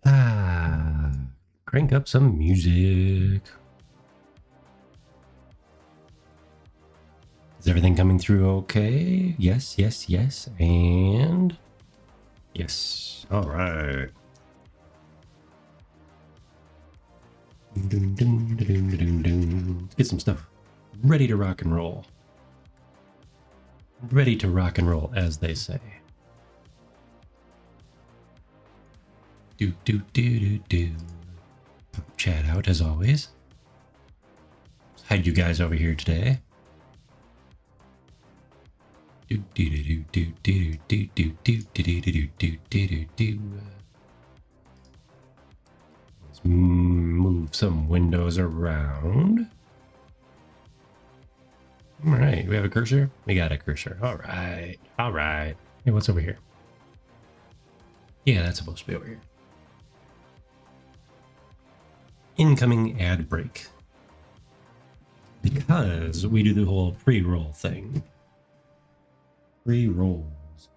Ah, crank up some music. Is everything coming through okay? Yes, yes, yes, and yes. All right. Let's get some stuff ready to rock and roll. Ready to rock and roll, as they say. Do do do do do. Chat out as always. Hide you guys over here today. Do do do do do do do do do do do do do do do. Let's move some windows around. All right, we have a cursor. We got a cursor. All right, all right. Hey, what's over here? Yeah, that's supposed to be over here. Incoming ad break. Because we do the whole pre-roll thing. Pre-rolls.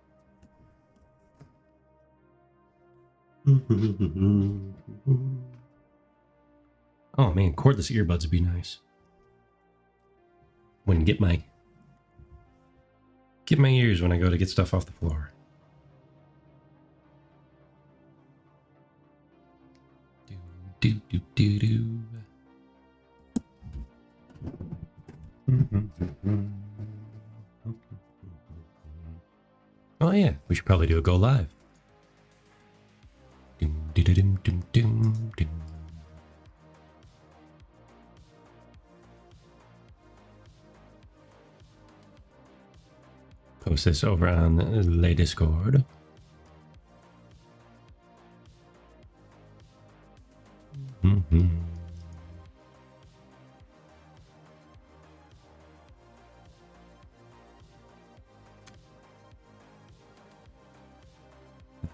Oh man, cordless earbuds would be nice. When get my ears when I go to get stuff off the floor. Do do do do. Oh yeah, we should probably do a go live. Post this over on the Discord.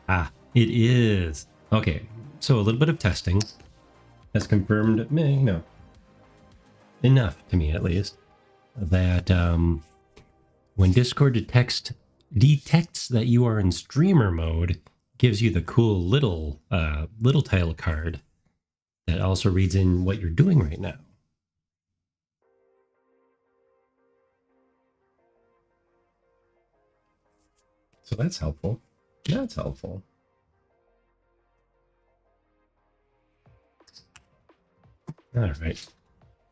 Ah, it is. Okay, so a little bit of testing has confirmed, enough to me at least, that when Discord detects that you are in streamer mode, gives you the cool little title card that also reads in what you're doing right now. So that's helpful. That's helpful. All right.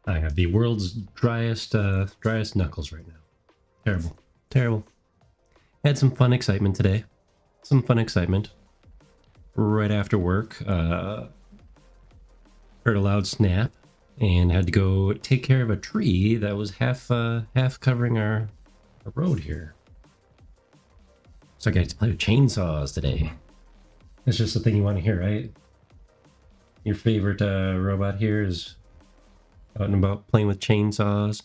I have the world's driest knuckles right now. Terrible. Terrible. Had some fun excitement today. Some fun excitement. Right after work, heard a loud snap and had to go take care of a tree that was half covering our road here. So I got to play with chainsaws today. That's just the thing you want to hear, right? Your favorite robot here is out and about playing with chainsaws.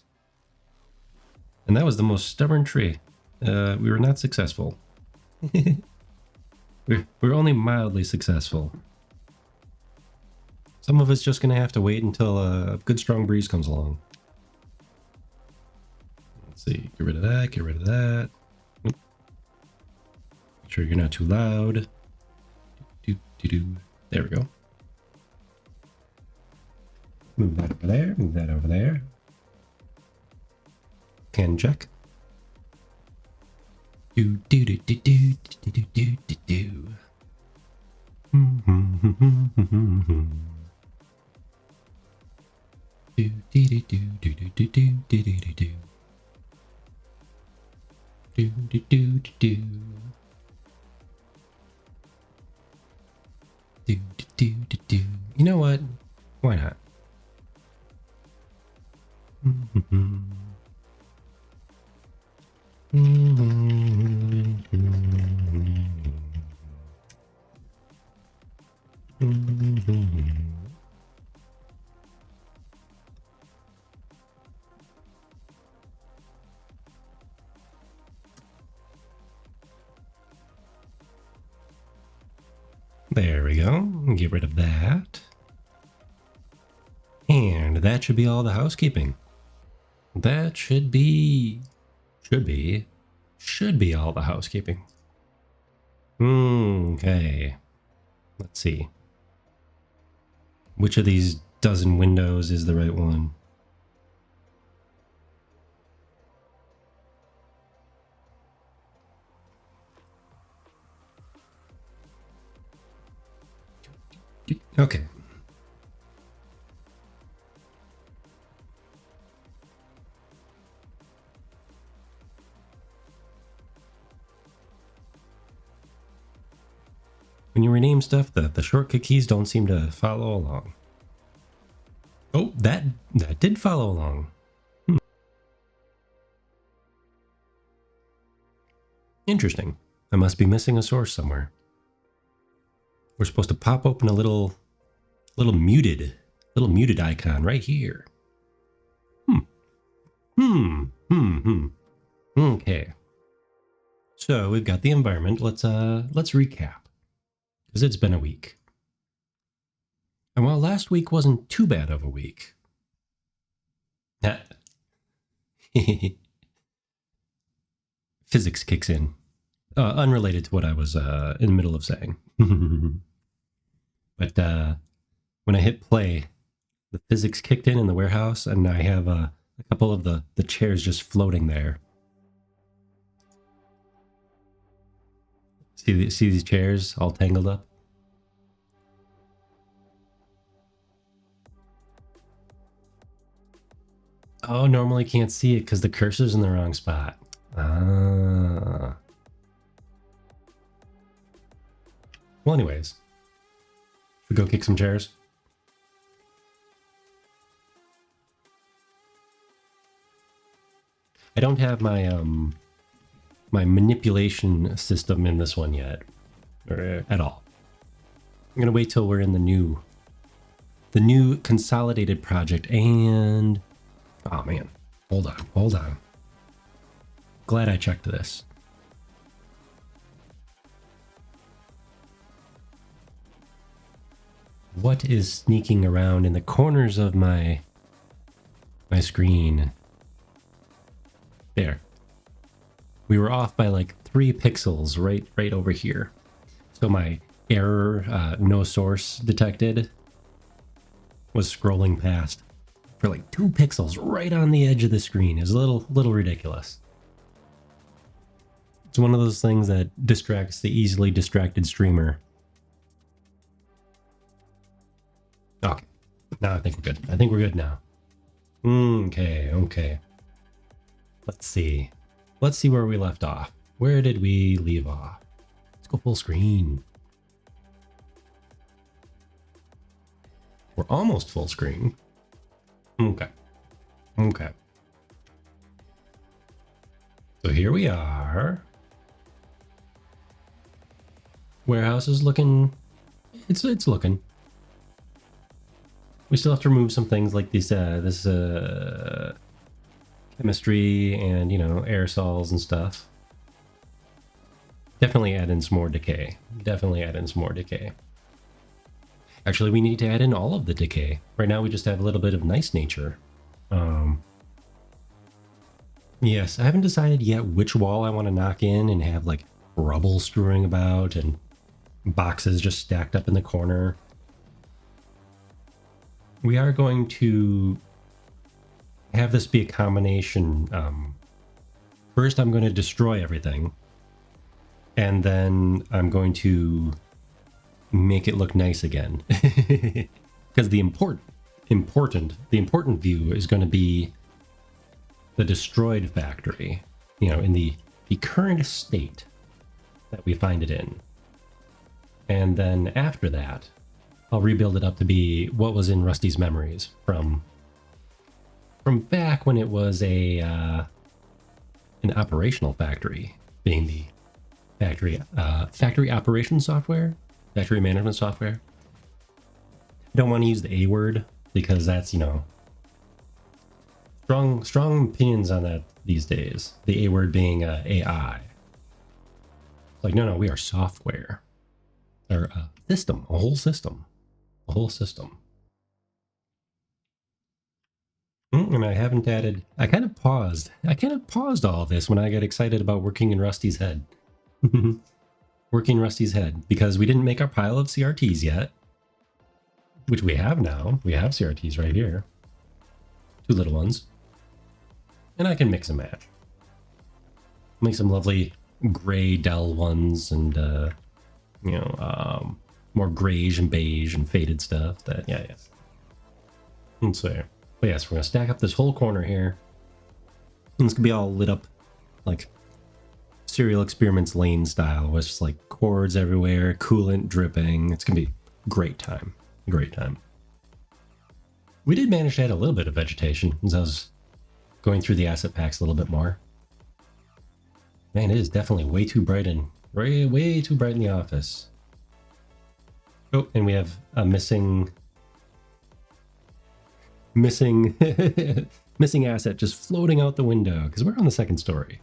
And that was the most stubborn tree. We were not successful. we were only mildly successful. Some of us just going to have to wait until a good strong breeze comes along. Let's see. Get rid of that. Get rid of that. Make sure you're not too loud. There we go. Move that over there. Move that over there. Can check. Do do do do do do do do do do. Do do do do do do do do do do do do. Do do do do do. Do do do do do. You know what? Why not? There we go. Get rid of that. And that should be all the housekeeping. That should be all the housekeeping. Okay. Let's see. Which of these dozen windows is the right one? Okay. When you rename stuff, the shortcut keys don't seem to follow along. Oh, that did follow along. Interesting. I must be missing a source somewhere. We're supposed to pop open a little muted icon right here. Okay. So we've got the environment. Let's recap, because it's been a week. And while last week wasn't too bad of a week, physics kicks in, unrelated to what I was in the middle of saying. But when I hit play, the physics kicked in the warehouse, and I have a couple of the chairs just floating there. See these chairs all tangled up? Oh, normally can't see it because the cursor's in the wrong spot. Ah. Well, anyways. Should we go kick some chairs? I don't have my my manipulation system in this one yet, or at all. I'm gonna wait till we're in the new consolidated project. And oh man, hold on. Glad I checked this. What is sneaking around in the corners of my screen? There. We were off by like 3 pixels right over here. So my error, no source detected, was scrolling past for like 2 pixels right on the edge of the screen. It's a little ridiculous. It's one of those things that distracts the easily distracted streamer. Okay. Now I think we're good. I think we're good now. Okay. Let's see where we left off. Where did we leave off? Let's go full screen. We're almost full screen. Okay. So here we are. Warehouse is looking... It's looking. We still have to remove some things like this chemistry and, aerosols and stuff. Definitely add in some more decay. Actually, we need to add in all of the decay. Right now we just have a little bit of nice nature. Yes, I haven't decided yet which wall I want to knock in and have like rubble strewing about and boxes just stacked up in the corner. We are going to have this be a combination. First, I'm going to destroy everything, and then I'm going to make it look nice again. Because the important view is going to be the destroyed factory, in the current state that we find it in. And then after that, I'll rebuild it up to be what was in Rusty's memories from back when it was an operational factory, being the factory operations software, factory management software. I don't want to use the A word because that's, strong opinions on that these days. The A word being AI. Like, no, we are software. Or a system, a whole system. And I haven't added... I kind of paused all of this when I got excited about working in Rusty's head. Working Rusty's head, because we didn't make our pile of CRTs yet. which we have now. We have CRTs right here. 2 little ones. And I can mix and match. Make some lovely gray Dell ones and, more grayish and beige and faded stuff. Yeah. Let's see. But yes, we're going to stack up this whole corner here. And it's going to be all lit up like Serial Experiments Lane style, with just like cords everywhere, coolant dripping. It's going to be great time. Great time. We did manage to add a little bit of vegetation as I was going through the asset packs a little bit more. Man, it is definitely way too bright and way too bright in the office. Oh, and we have a missing asset just floating out the window because we're on the 2nd story.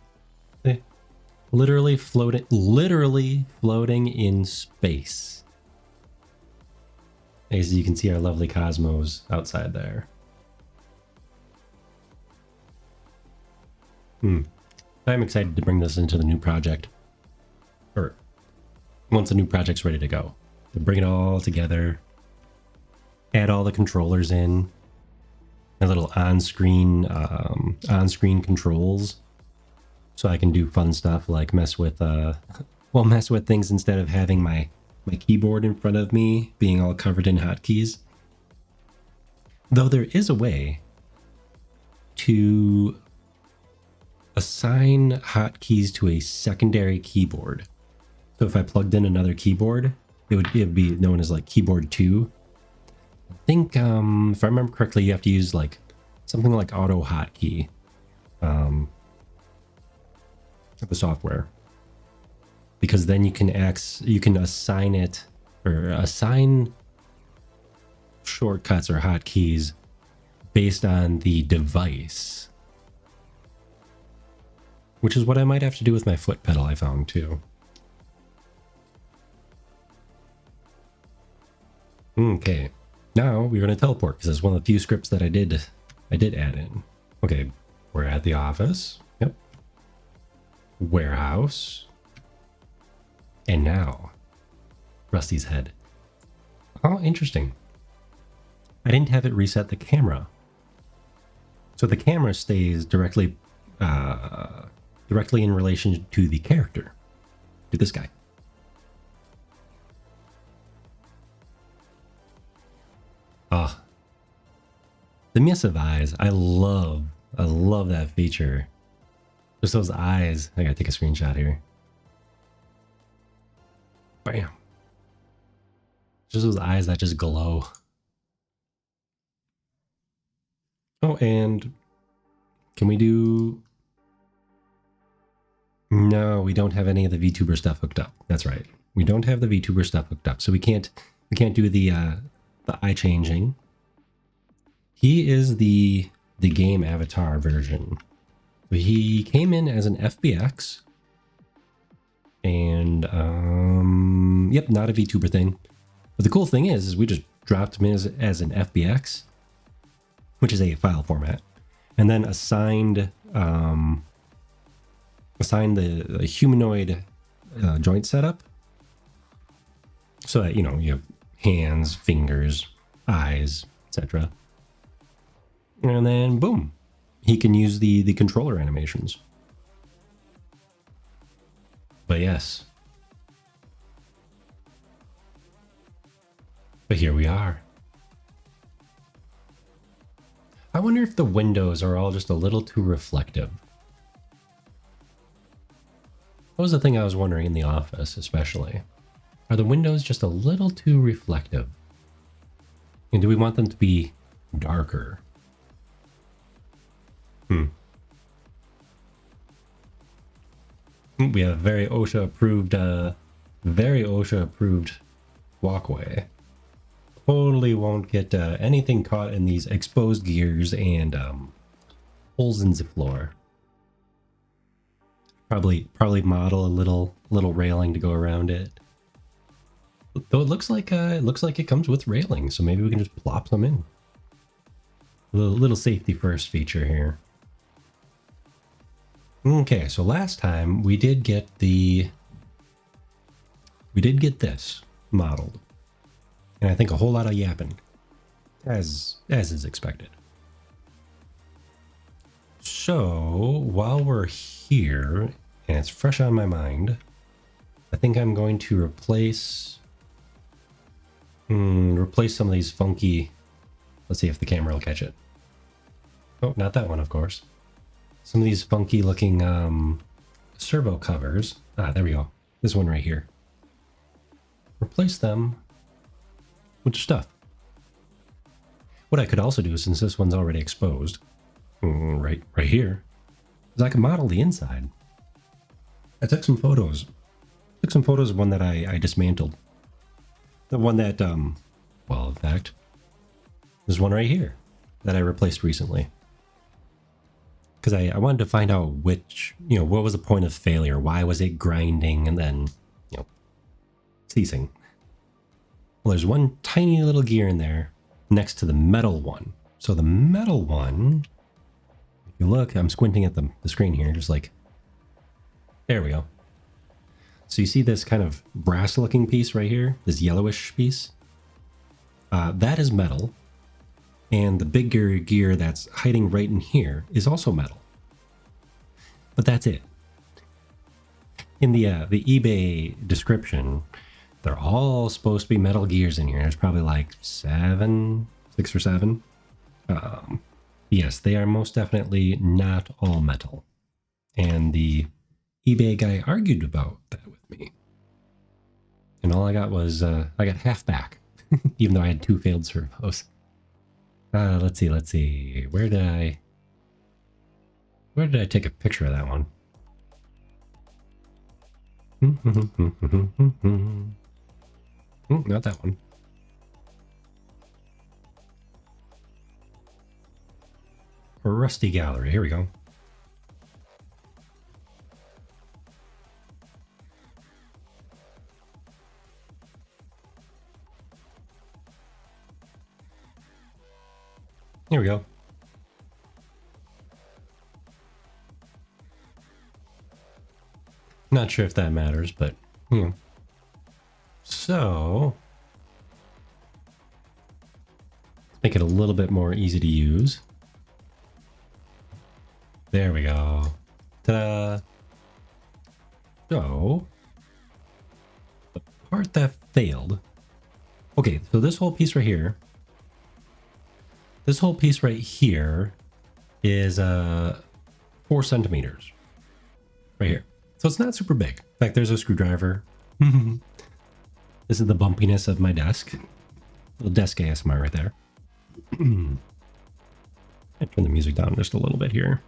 Literally floating in space. As you can see our lovely cosmos outside there. I'm excited to bring this into the new project. Or once the new project's ready to go. To bring it all together. Add all the controllers in. A little on-screen controls. So I can do fun stuff like mess with things instead of having my keyboard in front of me being all covered in hotkeys. Though there is a way to assign hotkeys to a secondary keyboard. So if I plugged in another keyboard, it would be known as like keyboard 2. I think if I remember correctly, you have to use like something like auto hotkey. The software, because then you can assign it or assign shortcuts or hotkeys based on the device, which is what I might have to do with my foot pedal. I found too. Okay, now we're going to teleport because it's one of the few scripts that I did add in. Okay, we're at the office. Yep. Warehouse, and now Rusty's head. Oh, interesting. I didn't have it reset the camera, so the camera stays directly in relation to the character, to this guy. The missive eyes. I love that feature. Just those eyes. I gotta take a screenshot here. Bam. Just those eyes that just glow. Oh, and can we do... No, we don't have any of the VTuber stuff hooked up. That's right. We don't have the VTuber stuff hooked up, so we can't do the eye changing. He is the game avatar version. He came in as an FBX, and yep, not a VTuber thing. But the cool thing is we just dropped him as an FBX, which is a file format, and then assigned the humanoid joint setup, so that you have hands, fingers, eyes, etc. And then boom. He can use the controller animations. But yes. But here we are. I wonder if the windows are all just a little too reflective. That was the thing I was wondering in the office, especially. Are the windows just a little too reflective? And do we want them to be darker? We have a very OSHA approved walkway. Totally won't get anything caught in these exposed gears and holes in the floor. Probably model a little railing to go around it. Though it looks like it comes with railing, so maybe we can just plop them in. A little safety first feature here. Okay, so last time we did get this modeled, and I think a whole lot of yapping. as is expected. So while we're here and it's fresh on my mind, I think I'm going to replace some of these funky. Let's see if the camera will catch it. Oh, not that one, of course. Some of these funky looking servo covers. Ah, there we go. This one right here. Replace them with stuff. What I could also do, since this one's already exposed, right here, is I can model the inside. I took some photos. Took some photos of one that I dismantled. The one that, well, in fact, there's one right here that I replaced recently. Because I wanted to find out which, what was the point of failure? Why was it grinding and then, ceasing? Well, there's one tiny little gear in there next to the metal one. So the metal one, if you look, I'm squinting at the screen here, just like, there we go. So you see this kind of brass looking piece right here, this yellowish piece? That is metal. And the big gear that's hiding right in here is also metal. But that's it. In the eBay description, they're all supposed to be metal gears in here. There's probably like 6 or 7. Yes, they are most definitely not all metal. And the eBay guy argued about that with me. And all I got was, I got half back, even though I had 2 failed servos. Let's see. Where did I take a picture of that one? Not that one. Rusty Gallery. Here we go. Here we go. Not sure if that matters, but So let's make it a little bit more easy to use. There we go. Ta-da! So the part that failed. Okay, so this whole piece right here. This whole piece right here is 4 centimeters. Right here. So it's not super big. In fact, there's a screwdriver. This is the bumpiness of my desk. Little desk ASMR right there. I turn the music down just a little bit here.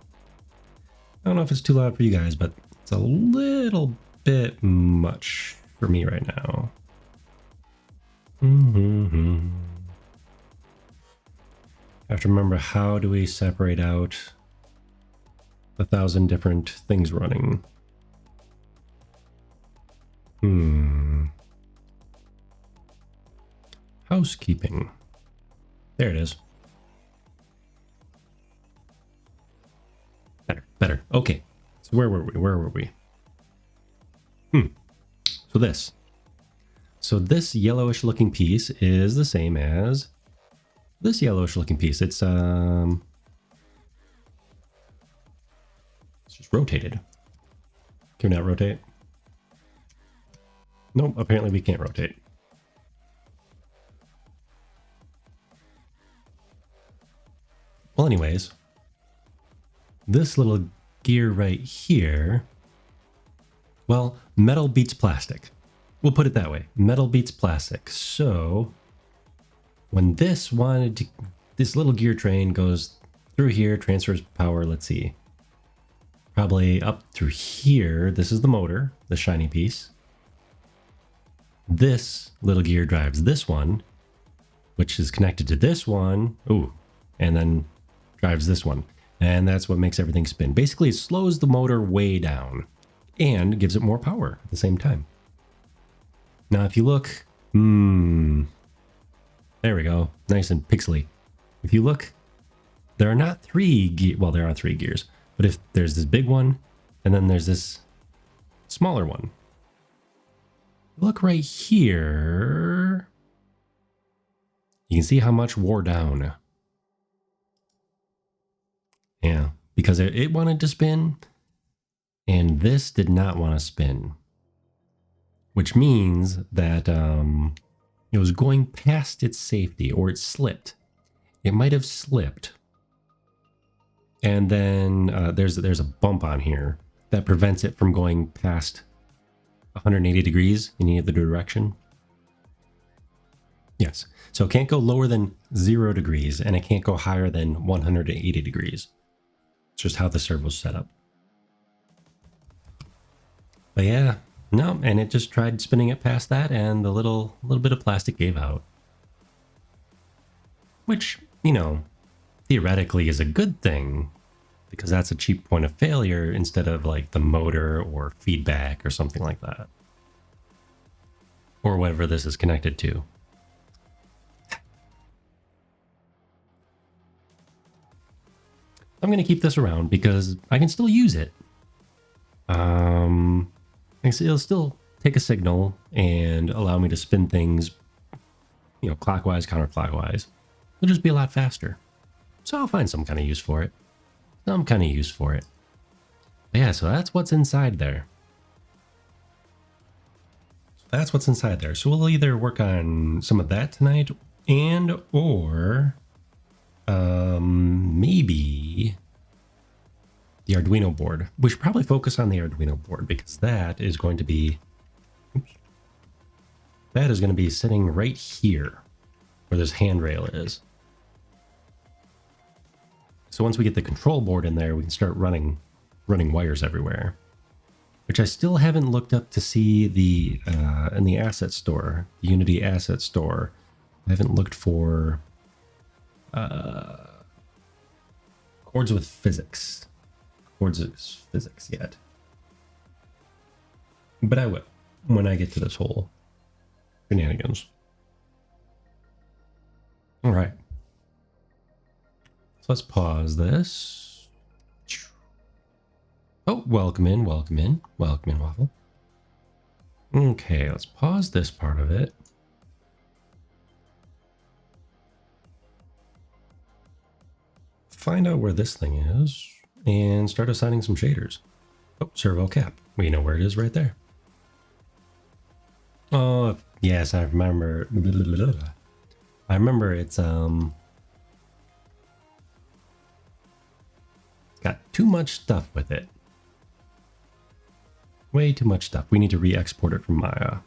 I don't know if it's too loud for you guys, but it's a little bit much for me right now. I have to remember, how do we separate out 1,000 different things running? Housekeeping. There it is. Better. Okay. So where were we? So this yellowish looking piece is the same as this yellowish looking piece. It's just rotated. Can we not rotate? Nope, apparently we can't rotate. Well, anyways, this little gear right here, well, metal beats plastic. We'll put it that way. Metal beats plastic. So when this little gear train goes through here, transfers power, let's see, probably up through here. This is the motor, the shiny piece. This little gear drives this one, which is connected to this one. Ooh, and then drives this one. And that's what makes everything spin. Basically, it slows the motor way down and gives it more power at the same time. Now, if you look, there we go. Nice and pixely. If you look, there are not 3 gears. Well, there are 3 gears. But if there's this big one, and then there's this smaller one. Look right here. You You can see how much wore down. Yeah, because it wanted to spin, and this did not want to spin. Which means that it was going past its safety, or it slipped. It might have slipped. And then there's a bump on here that prevents it from going past 180 degrees in either direction. Yes. So it can't go lower than 0 degrees, and it can't go higher than 180 degrees. It's just how the servo's set up. But yeah, no, and it just tried spinning it past that, and the little bit of plastic gave out. Which, you know, theoretically is a good thing, because that's a cheap point of failure instead of like the motor or feedback or something like that. Or whatever this is connected to. I'm going to keep this around because I can still use it. It'll still take a signal and allow me to spin things, you know, clockwise, counterclockwise. It'll just be a lot faster. So I'll find some kind of use for it. But yeah, so that's what's inside there. So we'll either work on some of that tonight and or maybe the Arduino board. We should probably focus on the Arduino board because that is going to be sitting right here where this handrail is. So once we get the control board in there, we can start running wires everywhere. Which I still haven't looked up to see the in the asset store, the Unity asset store. I haven't looked for chords with physics yet. But I will when I get to this whole shenanigans. All right. So let's pause this. Oh, welcome in, Waffle. Okay, let's pause this part of it. Find out where this thing is and start assigning some shaders. Oh, servo cap. We know where it is right there. Oh, yes, I remember. I remember it's got too much stuff with it. Way too much stuff. We need to re-export it from Maya.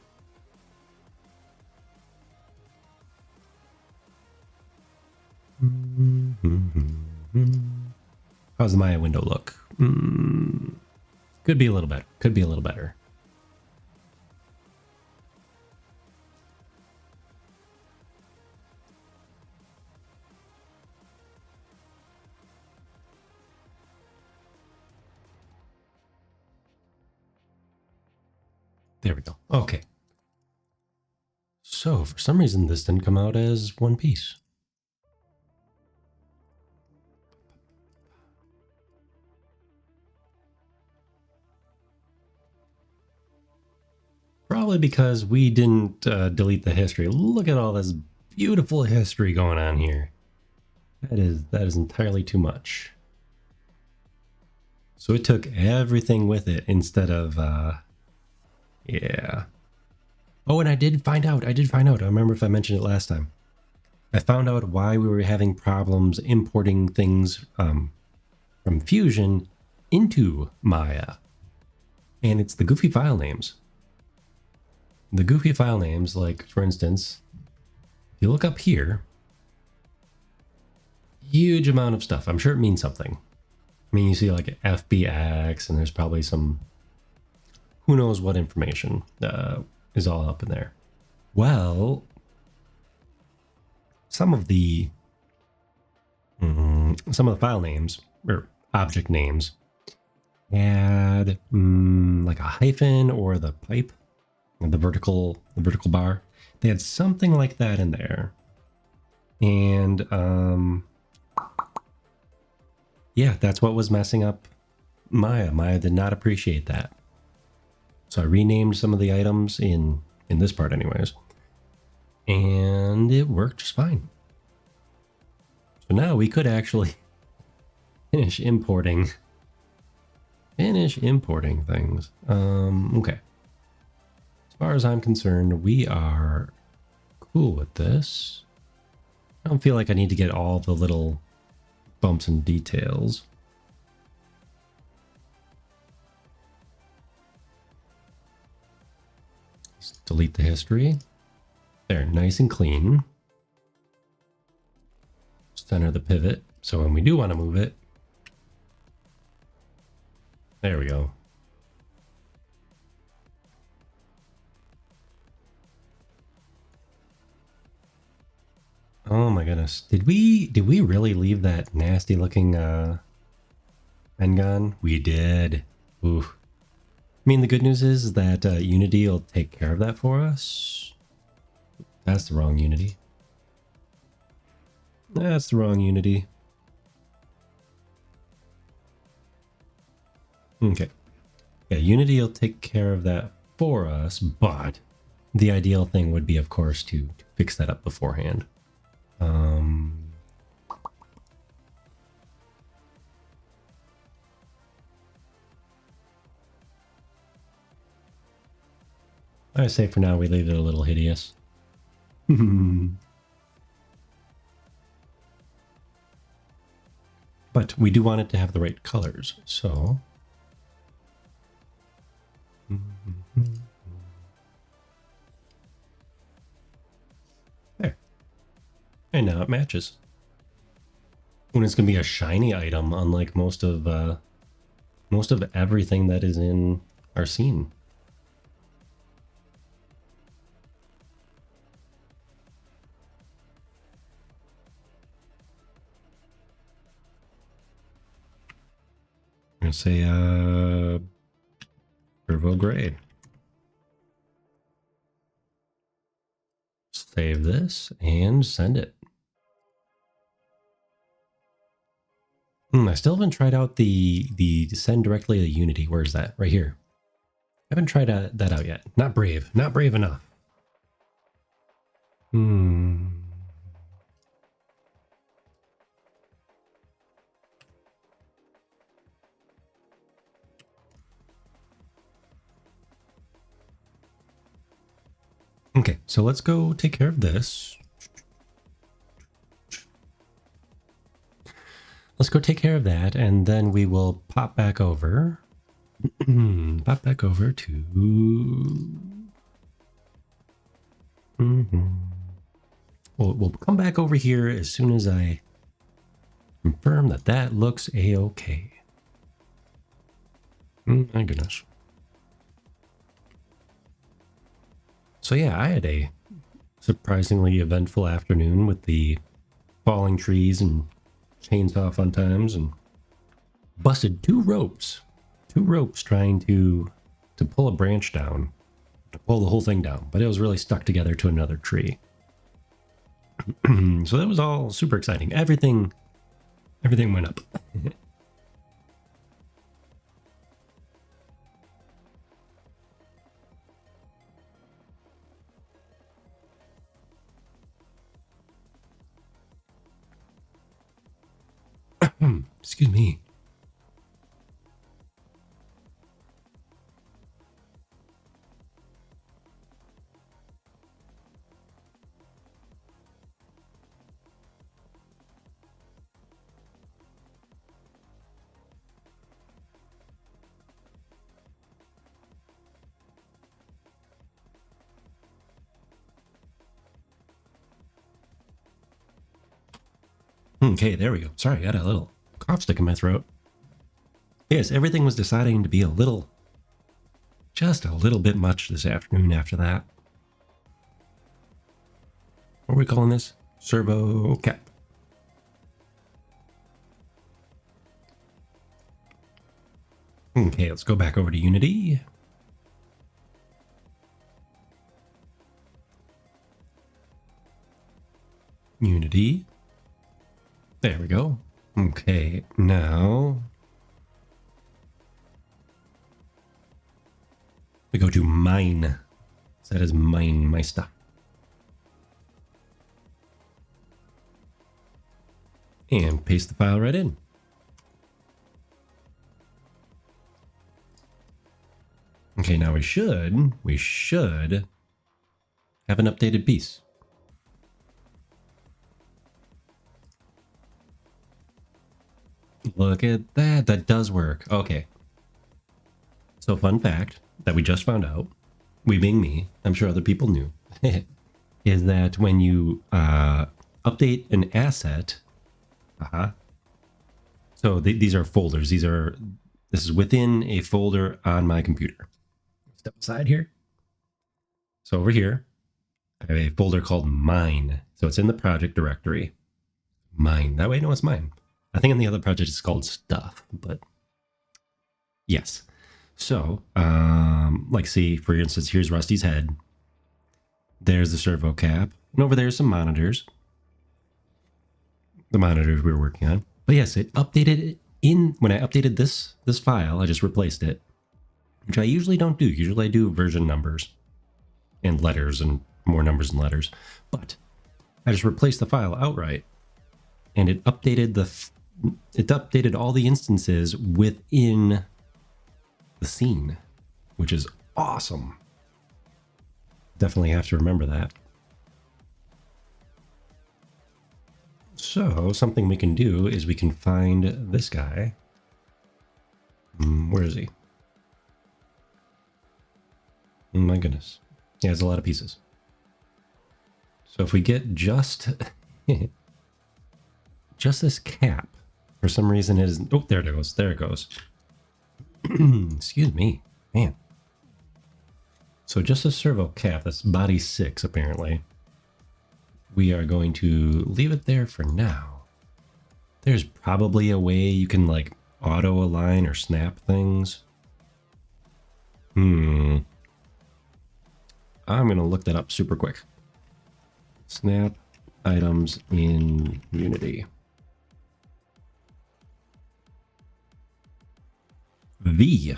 How's the Maya window look? Could be a little better. There we go. Okay. So for some reason this didn't come out as one piece. Probably because we didn't delete the history. Look at all this beautiful history going on here. That is entirely too much. So it took everything with it instead of yeah. Oh, and I did find out. I remember if I mentioned it last time. I found out why we were having problems importing things from Fusion into Maya. And it's the goofy file names. The goofy file names, like, for instance, if you look up here, huge amount of stuff. I'm sure it means something. I mean, you see like FBX, and there's probably some who knows what information is all up in there. Well, some of the file names or object names had like a hyphen or the pipe, the vertical bar. They had something like that in there, and yeah, that's what was messing up Maya. Maya did not appreciate that. So I renamed some of the items in this part anyways. And it worked just fine. So now we could actually finish importing things. Okay. As far as I'm concerned, we are cool with this. I don't feel like I need to get all the little bumps and details. Let's delete the history. There, nice and clean. Center the pivot, so when we do want to move it, there we go. Oh my goodness. Did we really leave that nasty looking Engon? We did. Ooh. I mean, the good news is that Unity will take care of that for us. That's the wrong Unity. That's the wrong Unity. Okay. Yeah, Unity will take care of that for us, but the ideal thing would be, of course, to fix that up beforehand. I say for now we leave it a little hideous. But we do want it to have the right colors, so... There. And now it matches. And it's going to be a shiny item, unlike most of everything that is in our scene. I'm going to say, Turbo Gray. Save this and send it. I still haven't tried out the send directly to Unity. Where's that? Right here. I haven't tried that out yet. Not brave. Not brave enough. Okay, so let's go take care of this. Let's go take care of that, and then we will pop back over. Pop back over to... We'll come back over here as soon as I confirm that that looks a-okay. My goodness. So yeah, I had a surprisingly eventful afternoon with the falling trees and chainsaw fun times, and busted two ropes trying to pull a branch down, to pull the whole thing down, but it was really stuck together to another tree. So that was all super exciting. Everything went up. Excuse me. Okay, there we go. Sorry, I had a little cough stick in my throat. Yes, everything was deciding to be just a little bit much this afternoon after that. What are we calling this? Servo cap. Okay, let's go back over to Unity. Unity. There we go. Okay, now we go to mine. So that is mine, my stuff. and paste the file right in. Okay, now we should have an updated piece. Look at that. That does work. Okay. So fun fact that we just found out, we being me, I'm sure other people knew, is that when you update an asset, so these are folders. This is within a folder on my computer. Step aside here. So over here, I have a folder called mine. So it's in the project directory. Mine. That way I know it's mine. I think in the other project it's called stuff, but yes. So, like see, for instance, here's Rusty's head. There's the servo cap. And over there's some monitors. The monitors we were working on. But yes, it updated it when I updated this file, I just replaced it, which I usually don't do. Usually I do version numbers and letters and more numbers and letters. But I just replaced the file outright, and it updated all the instances within the scene, which is awesome. Definitely have to remember that. So something we can do is we can find this guy. Where is he? Oh my goodness. He has a lot of pieces. So if we get just just this cap, for some reason it isn't. Oh, there it goes. There it goes. Excuse me, man. So just a servo cap, that's body 6 apparently. We are going to leave it there for now. There's probably a way you can like auto align or snap things. I'm gonna look that up super quick. Snap items in Unity. V.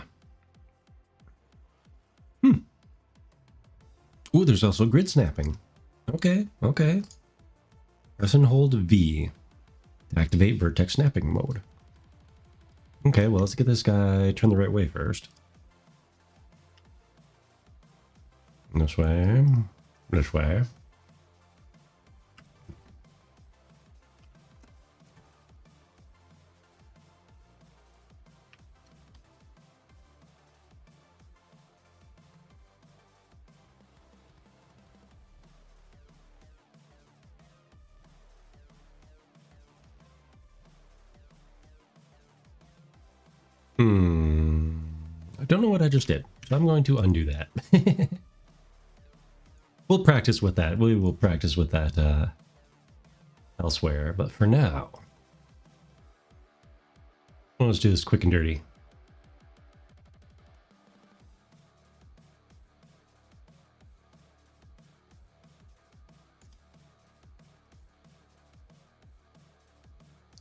Ooh, there's also grid snapping. Okay. Press and hold V to activate vertex snapping mode. Okay, well, let's get this guy turned the right way first. This way. This way. I don't know what I just did, so I'm going to undo that. We'll practice with that. We will practice with that elsewhere, but for now, let's do this quick and dirty.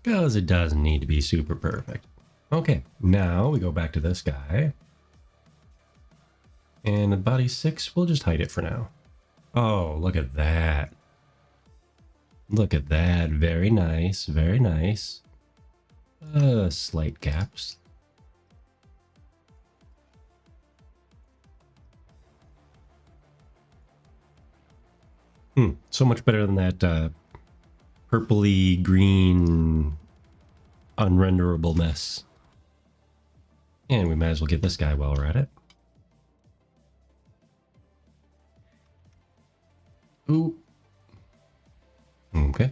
Because it doesn't need to be super perfect. Okay, now we go back to this guy. And at body 6, we'll just hide it for now. Oh, look at that. Look at that. Very nice. Very nice. Slight gaps. So much better than that purpley green unrenderable mess. And we might as well get this guy while we're at it. Ooh. Okay.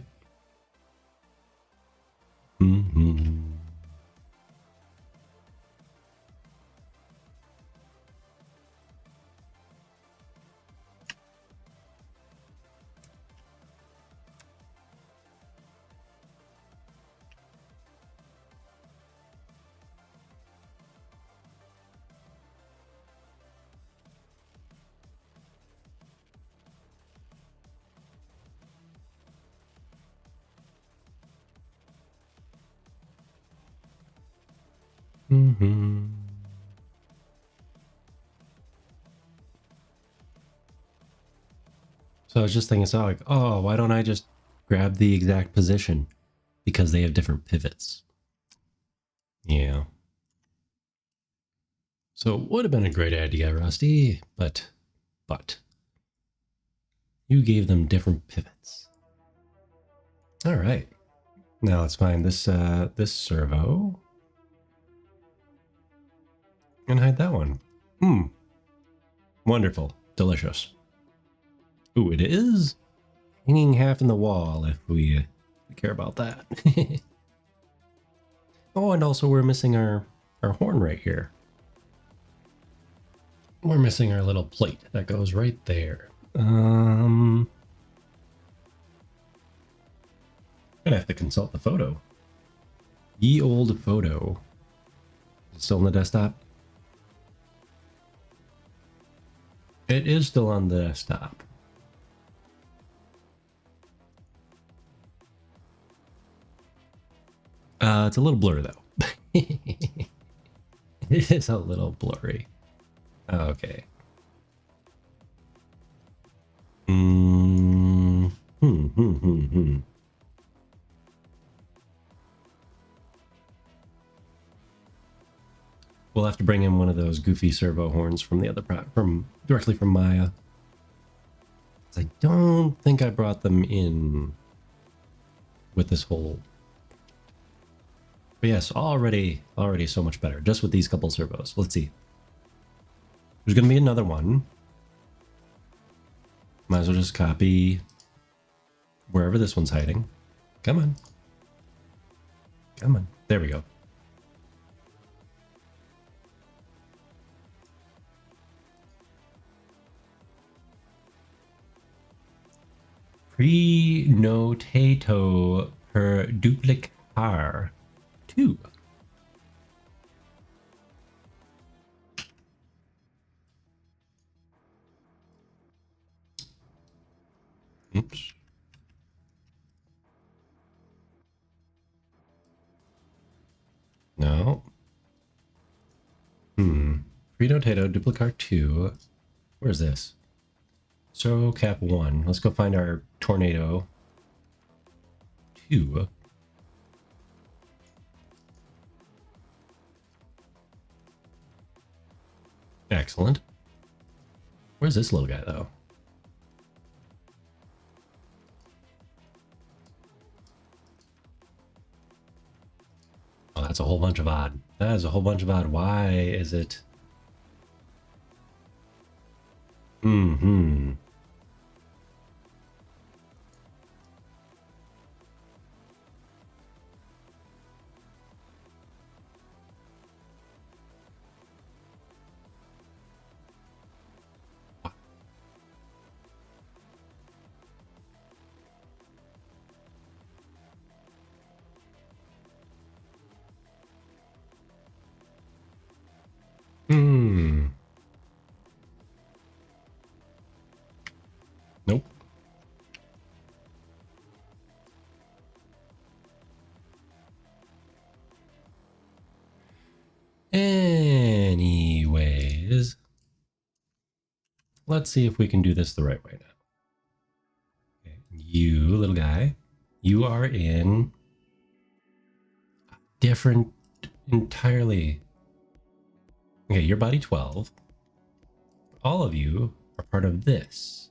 So I was just thinking, so like, oh, why don't I just grab the exact position? because they have different pivots. Yeah. So it would have been a great idea, Rusty, but you gave them different pivots. All right. Now let's find this this servo and hide that one. Wonderful. Delicious. Ooh, it is hanging half in the wall if we care about that. Oh, and also we're missing our horn right here. We're missing our little plate that goes right there. I'm gonna have to consult the photo. Ye old photo. Is it still on the desktop? It is still on the desktop. It's a little blurry though. It is a little blurry. Okay. We'll have to bring in one of those goofy servo horns from the other directly from Maya. I don't think I brought them in with this whole. But yes, already so much better just with these couple servos. Let's see. There's gonna be another one. Might as well just copy wherever this one's hiding. Come on. Come on. There we go. Prenotato per duplicar 2. Oops. No. Prenotato duplicar 2. Where's this? So cap 1. Let's go find our tornado 2. Excellent. Where's this little guy though? Oh, that's a whole bunch of odd. That is a whole bunch of odd. Why is it? Nope. Anyways, let's see if we can do this the right way now. Okay. You, little guy, you are in different entirely. Okay, you're body 12. All of you are part of this.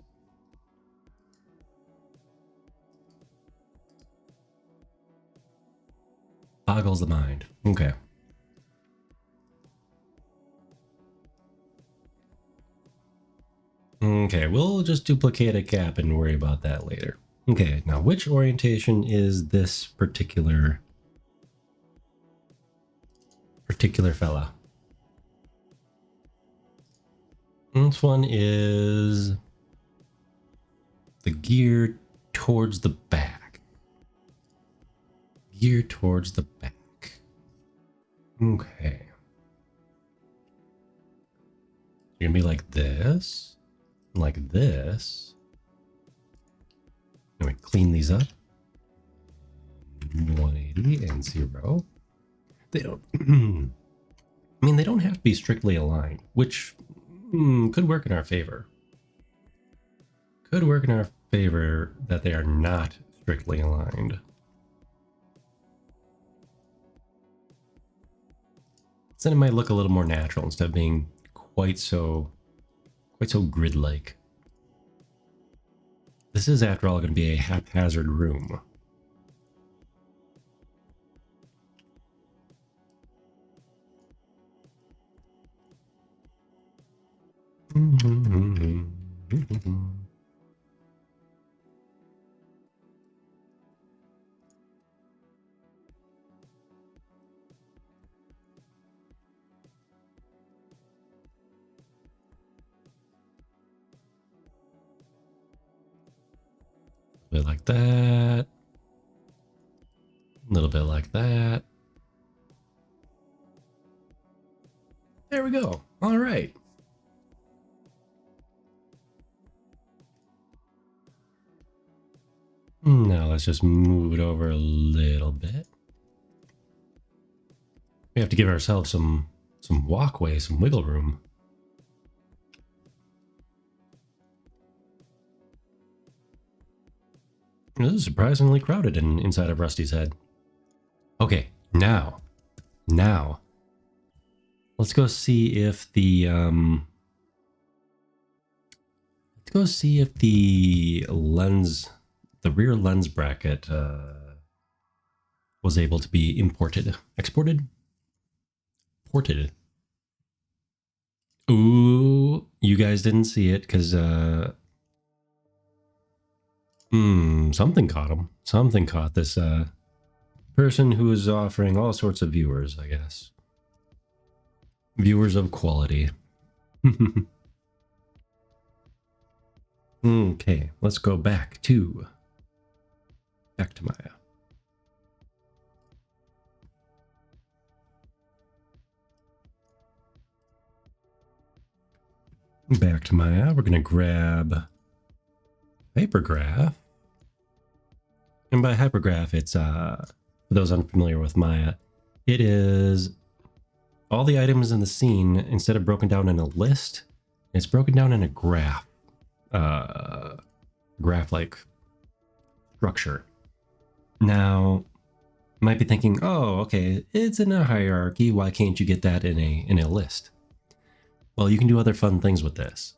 Boggles the mind. Okay. Okay, we'll just duplicate a gap and worry about that later. Okay, now which orientation is this particular fella? This one is the gear towards the back. Gear towards the back. Okay. You're gonna be like this. Like this. Let me clean these up. 180 and 0. They don't. I mean, they don't have to be strictly aligned, which could work in our favor. Could work in our favor that they are not strictly aligned. then it might look a little more natural instead of being quite so grid-like. This is, after all, going to be a haphazard room. A bit like that. A little bit like that. There we go. All right. Now let's just move it over a little bit. We have to give ourselves some walkway, some wiggle room. This is surprisingly crowded inside of Rusty's head. Okay, now, let's go see if the lens, the rear lens bracket, was able to be exported. Ooh, you guys didn't see it because something caught him. Something caught this person who is offering all sorts of viewers, I guess. Viewers of quality. Okay, let's go back to Maya. Back to Maya, we're gonna grab hypergraph. And by hypergraph, it's for those unfamiliar with Maya, it is all the items in the scene, instead of broken down in a list, it's broken down in a graph. Graph-like structure. Now, you might be thinking, oh, okay, it's in a hierarchy. Why can't you get that in a list? Well, you can do other fun things with this.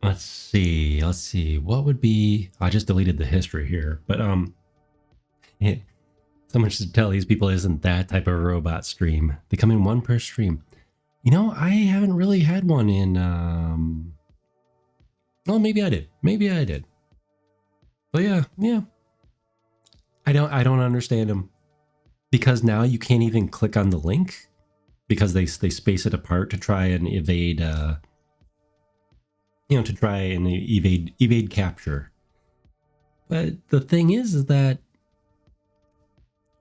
Let's see. What would be? I just deleted the history here, but someone should tell these people isn't that type of robot stream. They come in one per stream. You know, I haven't really had one in. Well, maybe I did. But yeah. I don't understand them, because now you can't even click on the link because they space it apart to try and evade. Evade capture. But the thing is that,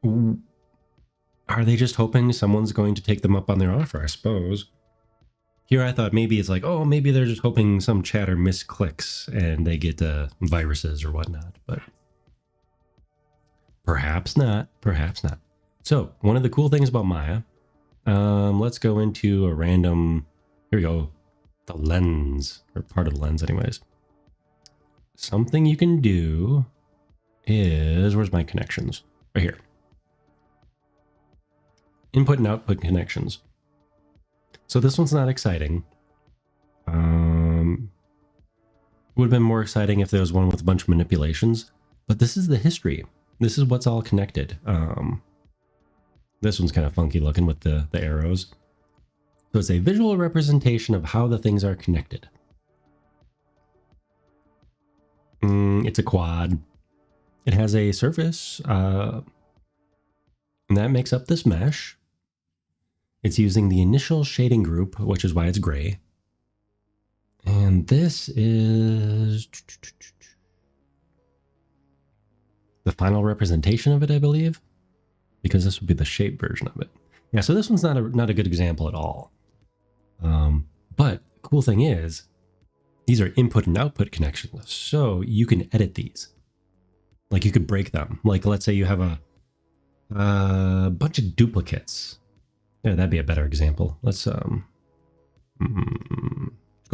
are they just hoping someone's going to take them up on their offer? I suppose. Here I thought maybe it's like, oh, maybe they're just hoping some chatter misclicks and they get viruses or whatnot. But perhaps not. So one of the cool things about Maya, let's go into a random. Here we go. The lens, or part of the lens anyways. Something you can do is, where's my connections? Right here. Input and output connections. So this one's not exciting. Would have been more exciting if there was one with a bunch of manipulations, but this is the history. This is what's all connected. This one's kind of funky looking with the arrows. So it's a visual representation of how the things are connected. It's a quad. It has a surface, and that makes up this mesh. It's using the initial shading group, which is why it's gray. And this is the final representation of it, I believe, because this would be the shape version of it. Yeah, so this one's not a good example at all. But the cool thing is, these are input and output connections, so you can edit these. Like you could break them. Like let's say you have a bunch of duplicates. Yeah, that'd be a better example. Let's go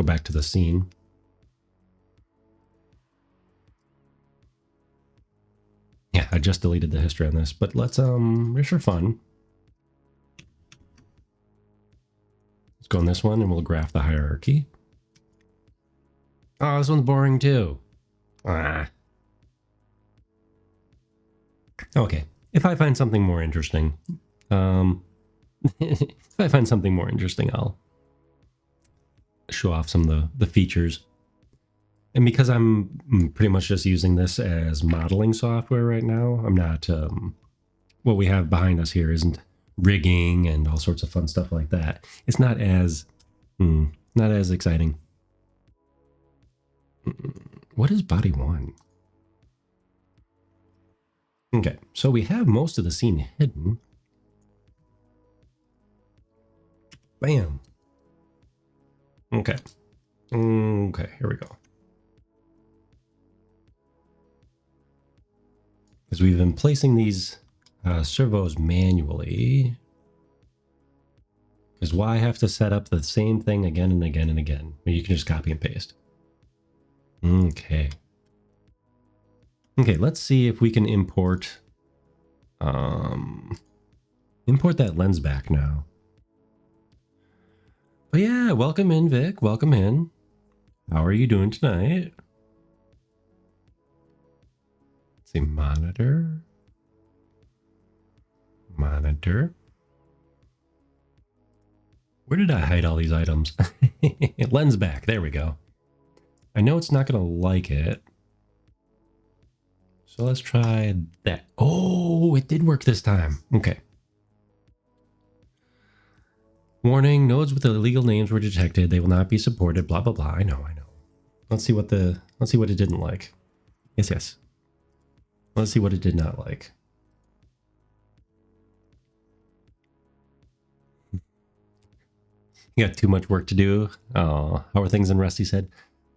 back to the scene. Yeah, I just deleted the history on this, but let's just for fun, let's go on this one and we'll graph the hierarchy. Oh, this one's boring too. Ah. Okay, if I find something more interesting, if I find something more interesting, I'll show off some of the features. And because I'm pretty much just using this as modeling software right now, I'm not, what we have behind us here isn't rigging and all sorts of fun stuff like that. It's not as, not as exciting. What is body one? Okay, so we have most of the scene hidden. Bam. Okay. Okay, here we go. Because we've been placing these servos manually. Because why have to set up the same thing again and again and again? You can just copy and paste. Okay. Okay, let's see if we can import that lens back now. But yeah, welcome in, Vic. Welcome in. How are you doing tonight? Let's see, monitor. Monitor. Where did I hide all these items? Lens back. There we go. I know it's not going to like it. So let's try that. Oh, it did work this time. Okay. Warning, nodes with illegal names were detected. They will not be supported. Blah, blah, blah. I know. Let's see what it didn't like. Yes. Let's see what it did not like. You got too much work to do. Oh, how are things in Rusty said?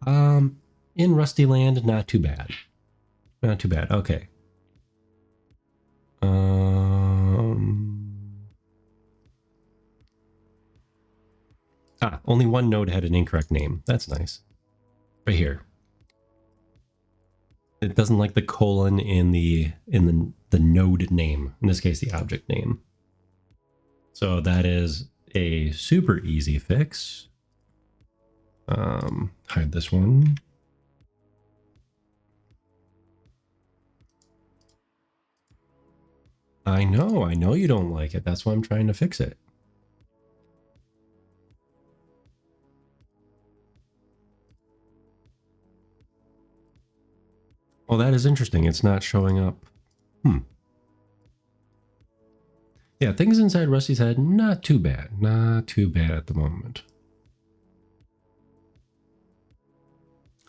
In Rusty Land, not too bad. Not too bad. Okay. Only one node had an incorrect name. That's nice. Right here. It doesn't like the colon in the node name. In this case, the object name. So that is a super easy fix. Hide this one. I know you don't like it. That's why I'm trying to fix it. Well, that is interesting. It's not showing up. Yeah, things inside Rusty's head, not too bad. Not too bad at the moment.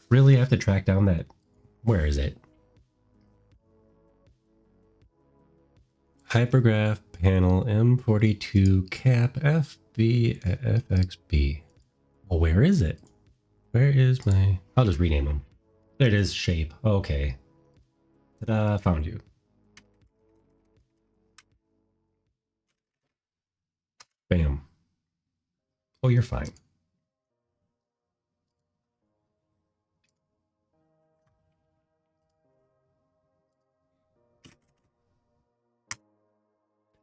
Really have to track down that. Where is it? Hypergraph panel M42 cap FXB. Well, where is it? Where is my... I'll just rename them. There it is, shape. Okay. Ta-da, found you. Bam. Oh, you're fine.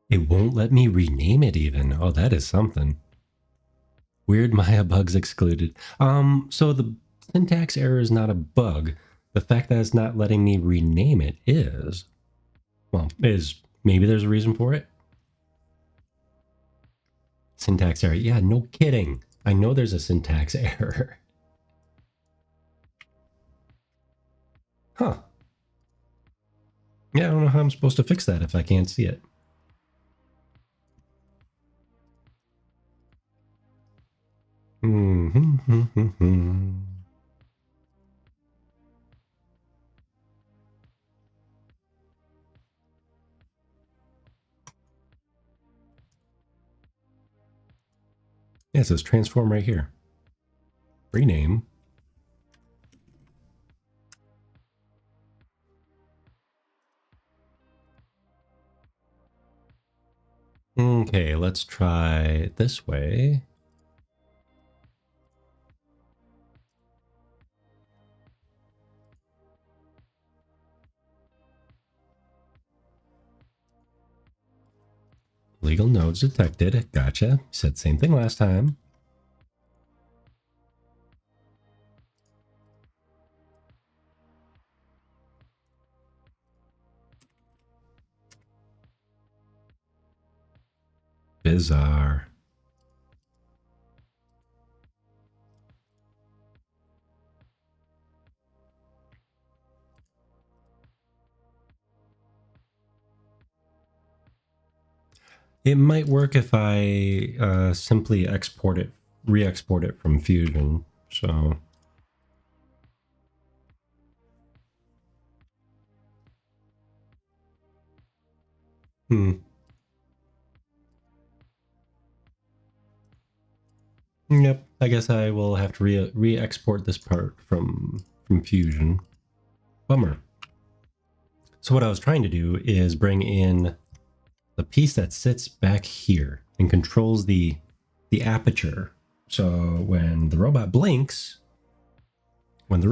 It won't let me rename it even. Oh, that is something. Weird Maya bugs excluded. So the syntax error is not a bug. The fact that it's not letting me rename it is... Well, maybe there's a reason for it. Syntax error. Yeah, no kidding. I know there's a syntax error. Huh. Yeah, I don't know how I'm supposed to fix that if I can't see it. Yeah, it says transform right here. Rename. Okay, let's try it this way. Illegal nodes detected. Gotcha. Said the same thing last time. Bizarre. It might work if I simply export it, re-export it from Fusion. So Yep. I guess I will have to re-export this part from Fusion. Bummer. So what I was trying to do is bring in the piece that sits back here and controls the aperture. So when the robot blinks, let's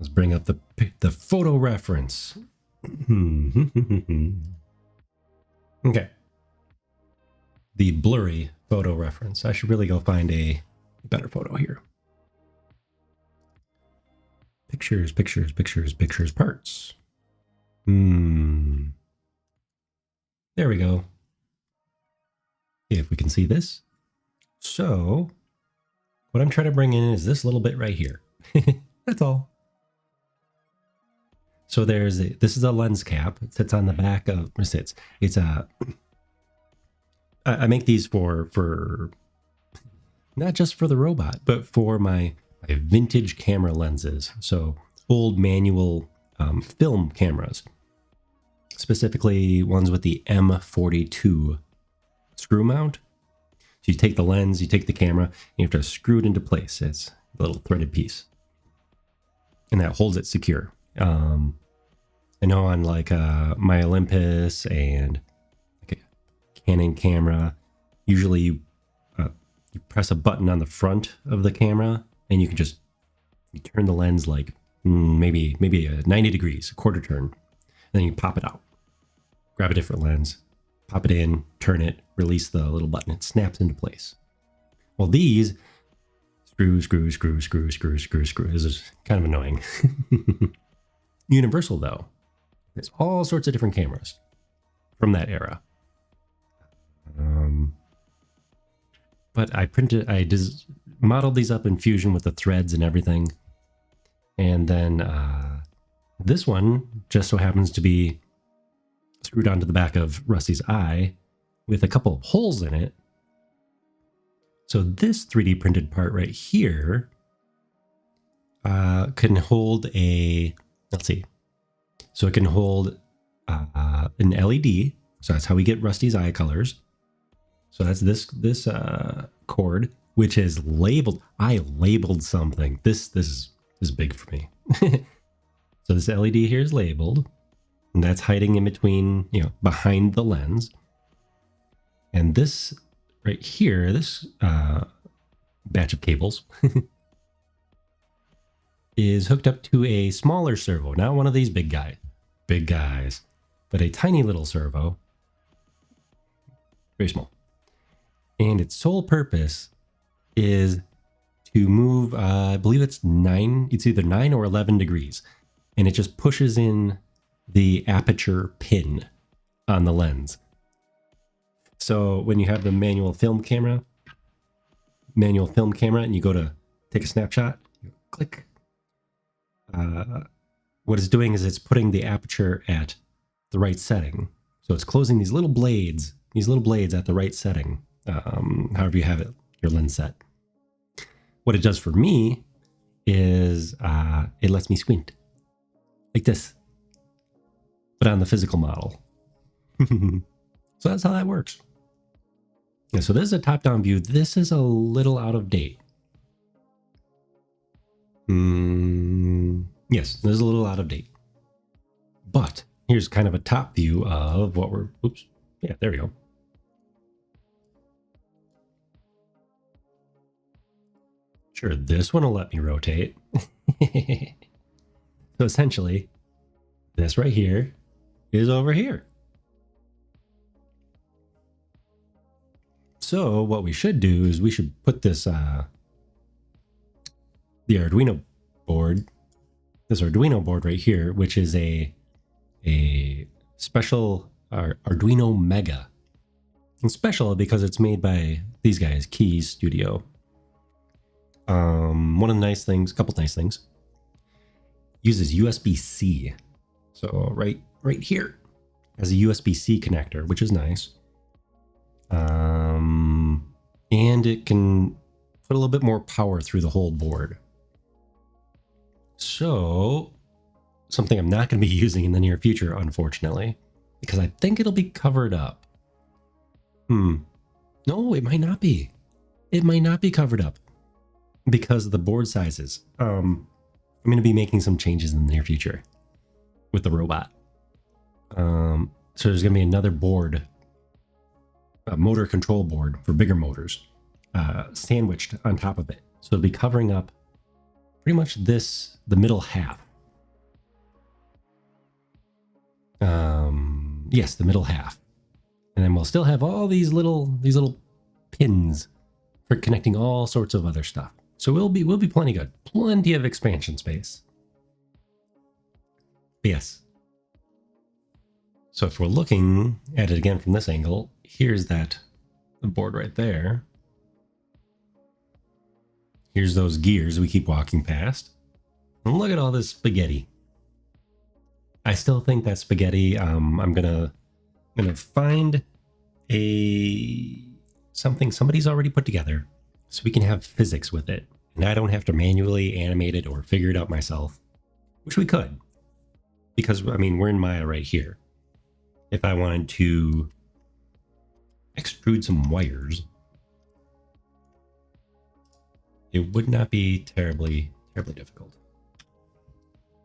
bring up the photo reference. Okay. The blurry photo reference. I should really go find a better photo here. Pictures, pictures, pictures, pictures, parts. There we go. If we can see this. So what I'm trying to bring in is this little bit right here. That's all. So this is a lens cap. It sits on the back of, it's a, I make these for not just for the robot, but for my vintage camera lenses. So old manual film cameras, specifically ones with the M42 screw mount. So you take the lens, you take the camera, and you have to screw it into place. It's a little threaded piece, and that holds it secure. I know on like my Olympus and like a Canon camera, usually you press a button on the front of the camera, and you can just turn the lens like maybe 90 degrees, a quarter turn, and then you pop it out, grab a different lens, pop it in, turn it, release the little button, it snaps into place. Well, these screw. This is kind of annoying. Universal though, there's all sorts of different cameras from that era. But I modeled these up in Fusion with the threads and everything. And then this one just so happens to be screwed onto the back of Rusty's eye with a couple of holes in it. So this 3D printed part right here can hold let's see. So it can hold an LED. So that's how we get Rusty's eye colors. So that's this cord, which is labeled. I labeled something. This is big for me. So this LED here is labeled, and that's hiding in between, behind the lens. And this right here, this batch of cables is hooked up to a smaller servo, not one of these big guys, but a tiny little servo, very small. And its sole purpose is to move, I believe it's either 9 or 11 degrees. And it just pushes in the aperture pin on the lens. So when you have the manual film camera, and you go to take a snapshot, you click. What it's doing is it's putting the aperture at the right setting. So it's closing these little blades at the right setting, however you have it, your lens set. What it does for me is it lets me squint like this, but on the physical model. So that's how that works. Yeah, so this is a top-down view. This is a little out of date. Yes, this is a little out of date. But here's kind of a top view of what we're... Oops. Yeah, there we go. Sure, this one will let me rotate. So essentially, this right here is over here. So what we should do is we should put this, the Arduino board, this Arduino board right here, which is a special Arduino Mega. And special because it's made by these guys, Keys Studio. One of the nice things, a couple nice things, uses USB-C. So right here has a USB-C connector, which is nice. And it can put a little bit more power through the whole board. So something I'm not going to be using in the near future, unfortunately, because I think it'll be covered up. No, it might not be. It might not be covered up because of the board sizes. I'm going to be making some changes in the near future with the robot. So there's going to be another board, a motor control board for bigger motors, sandwiched on top of it. So it'll be covering up pretty much the middle half. Yes, the middle half. And then we'll still have all these little pins for connecting all sorts of other stuff. So we'll be plenty good. Plenty of expansion space. But yes. So if we're looking at it again from this angle, here's the board right there. Here's those gears we keep walking past. And look at all this spaghetti. I still think that spaghetti, I'm gonna find something somebody's already put together so we can have physics with it. And I don't have to manually animate it or figure it out myself, which we could. Because, I mean, we're in Maya right here. If I wanted to extrude some wires, it would not be terribly difficult.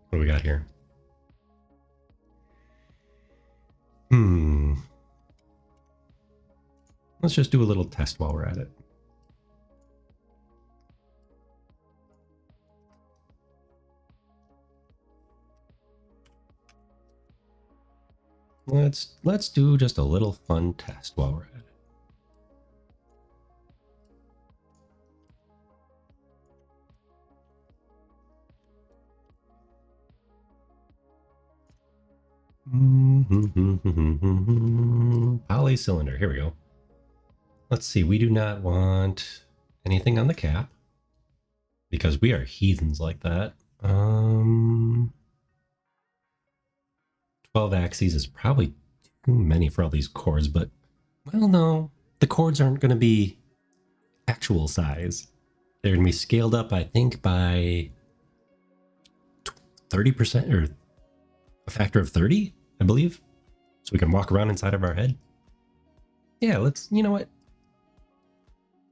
What do we got here? Let's just do a little test while we're at it. Let's do just a little fun test while we're at it. Poly cylinder. Here we go. Let's see. We do not want anything on the cap because we are heathens like that. 12 axes is probably too many for all these cords, but well, no, the cords aren't going to be actual size. They're going to be scaled up, I think, by 30% or a factor of 30, I believe. So we can walk around inside of our head. Yeah, you know what?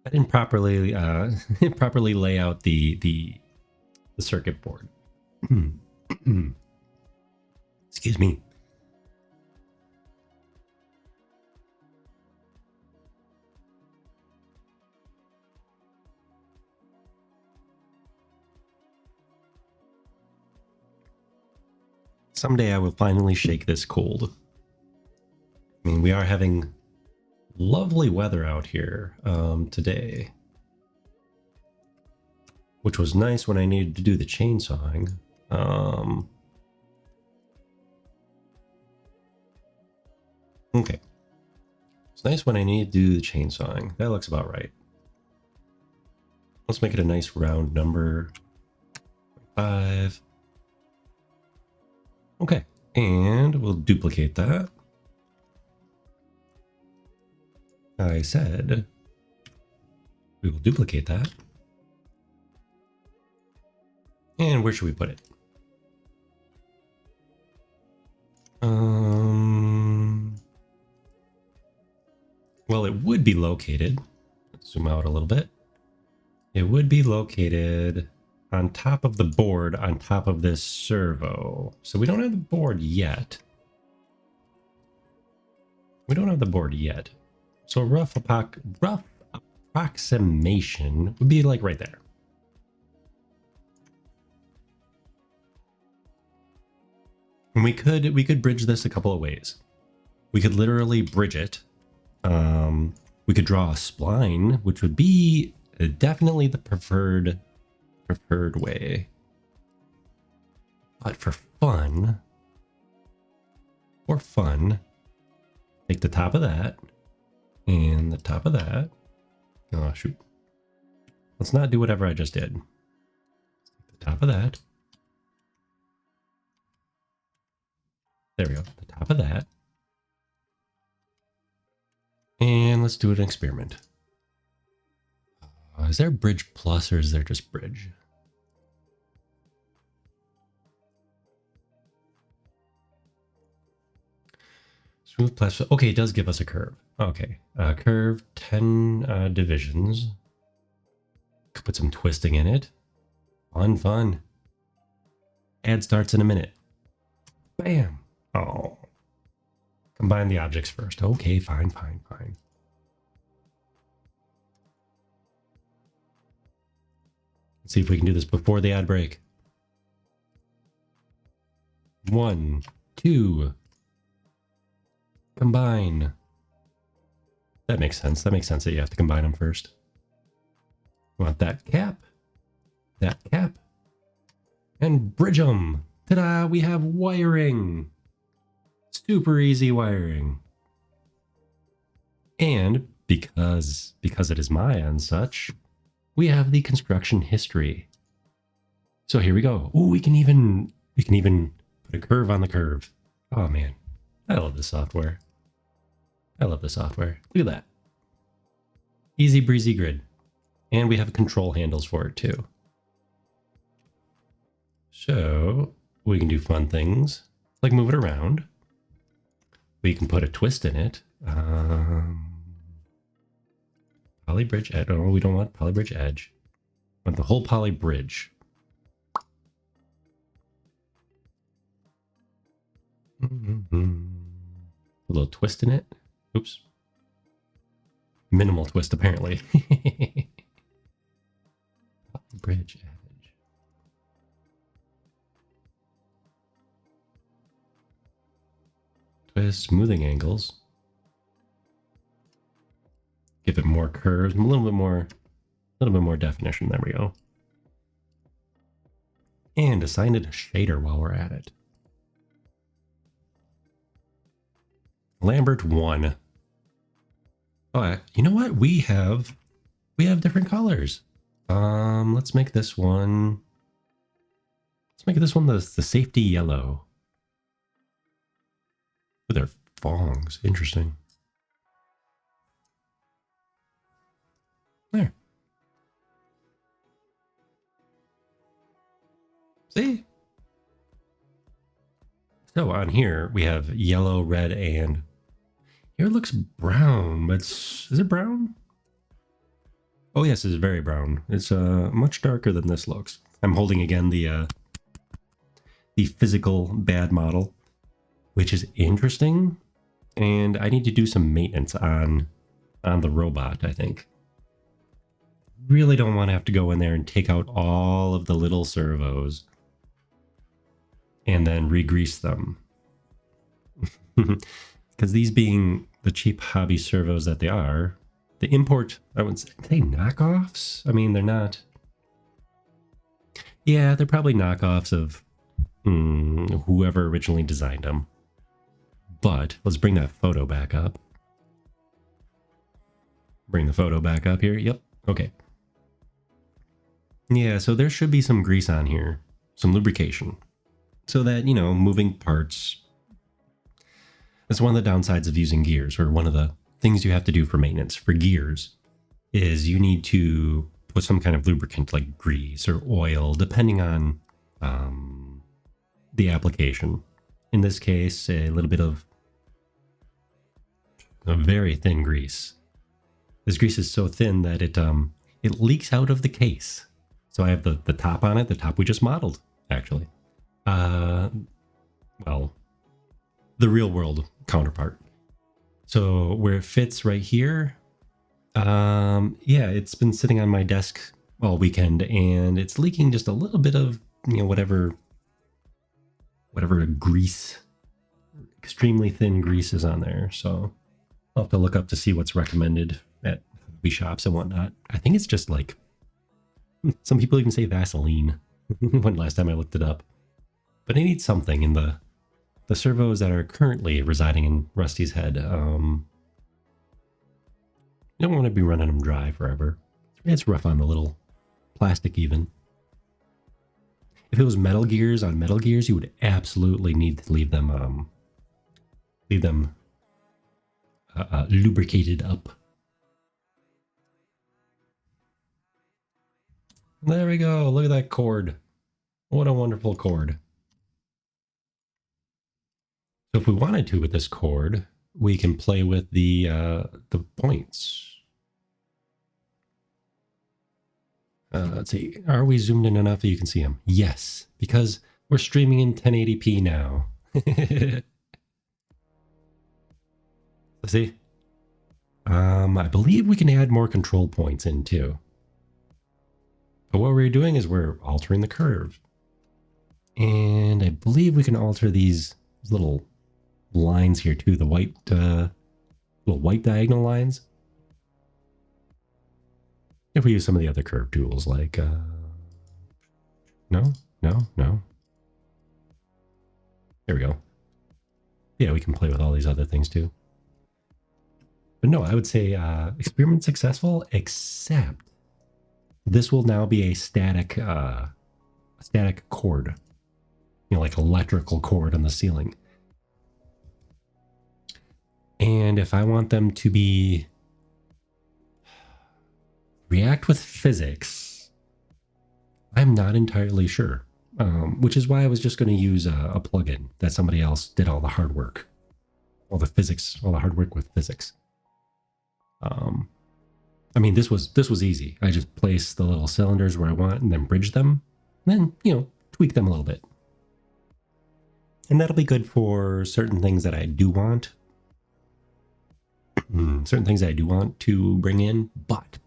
I didn't properly lay out the circuit board. Excuse me. Someday I will finally shake this cold. I mean, we are having lovely weather out here today, which was nice when I needed to do the chainsawing. Okay. It's nice when I need to do the chainsawing. That looks about right. Let's make it a nice round number. 5. Okay, and we'll duplicate that. I said we will duplicate that. And where should we put it? Well, it would be located. Let's zoom out a little bit. It would be located on top of the board, on top of this servo. So we don't have the board yet. We don't have the board yet. So a rough approximation would be like right there. And we could bridge this a couple of ways. We could literally bridge it We could draw a spline, which would be definitely the preferred way. But for fun, take the top of that and the top of that. Oh, shoot. Let's not do whatever I just did. The top of that. There we go. The top of that. And let's do an experiment. Is there bridge plus or is there just bridge? Smooth plus. Okay, it does give us a curve. Okay, curve 10 divisions. Could put some twisting in it. Fun. Ad starts in a minute. Bam. Oh. Combine the objects first. Okay, fine. Let's see if we can do this before the ad break. 1, 2. Combine. That makes sense. That makes sense that you have to combine them first. We want that cap, and bridge them. Ta-da! We have wiring. Super easy wiring. And because it is Maya and such, we have the construction history. So here we go. Ooh, we can even put a curve on the curve. Oh man, I love this software. Look at that. Easy breezy grid. And we have control handles for it too. So we can do fun things like move it around. We can put a twist in it. Poly bridge edge. Oh, we don't want poly bridge edge. We want the whole poly bridge. A little twist in it. Oops. Minimal twist, apparently. Bridge edge. Twist, smoothing angles. Give it more curves, a little bit more definition. There we go. And assign it a shader while we're at it. Lambert 1. Oh, you know what? We have different colors. Let's make this one. The safety yellow. Oh, they're fongs. Interesting. There. See? So on here we have yellow, red, and here it looks brown, but is it brown? Oh yes, it's very brown. It's much darker than this looks. I'm holding again the physical bad model, which is interesting, and I need to do some maintenance on the robot, I think. Really don't want to have to go in there and take out all of the little servos and then re-grease them. Because these being the cheap hobby servos that they are, the import, I wouldn't say, are they knockoffs? I mean, they're not. Yeah, they're probably knockoffs of whoever originally designed them. But let's bring that photo back up. Bring the photo back up here. Yep. Okay. Yeah, so there should be some grease on here, some lubrication, so that, you know, moving parts. That's one of the downsides of using gears, or one of the things you have to do for maintenance for gears is you need to put some kind of lubricant like grease or oil, depending on the application. In this case, a little bit of a very thin grease. This grease is so thin that it leaks out of the case. So I have the top on it, the top we just modeled, actually. Well, the real world counterpart. So where it fits right here, yeah, it's been sitting on my desk all weekend and it's leaking just a little bit of, you know, whatever grease, extremely thin grease is on there. So I'll have to look up to see what's recommended at hobby shops and whatnot. I think it's just like some people even say Vaseline. When last time I looked it up, but I need something in the servos that are currently residing in Rusty's head. You don't want to be running them dry forever. It's rough on the little plastic even. If it was Metal Gears on Metal Gears, you would absolutely need to leave them lubricated up. There we go. Look at that cord. What a wonderful cord. So if we wanted to with this cord, we can play with the points. Let's see. Are we zoomed in enough that you can see them? Yes, because we're streaming in 1080p now. Let's see. I believe we can add more control points in too. But what we're doing is we're altering the curve. And I believe we can alter these little lines here too, the white, little white diagonal lines. If we use some of the other curve tools like, no. There we go. Yeah, we can play with all these other things too. But no, I would say experiment successful, except this will now be a static cord. You know, like electrical cord on the ceiling. And if I want them to be react with physics, I'm not entirely sure. Which is why I was just going to use a plugin that somebody else did all the hard work, all the hard work with physics. I mean, this was easy. I just place the little cylinders where I want and then bridge them, and then tweak them a little bit, and that'll be good for certain things that I do want. Certain things that I do want to bring in, but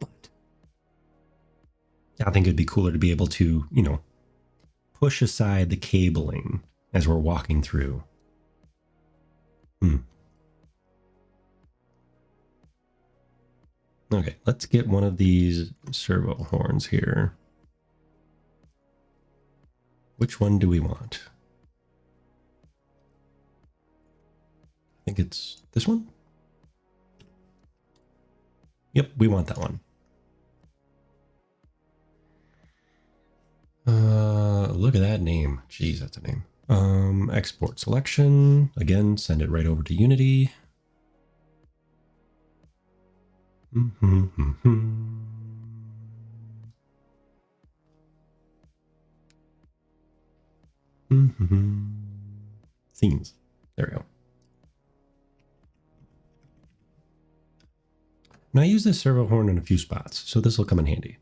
I think it'd be cooler to be able to, push aside the cabling as we're walking through. Okay, let's get one of these servo horns here. Which one do we want? I think it's this one. Yep, we want that one. Look at that name. Jeez, that's a name. Export selection. Again, send it right over to Unity. Themes. There we go. Now I use this servo horn in a few spots, so this will come in handy.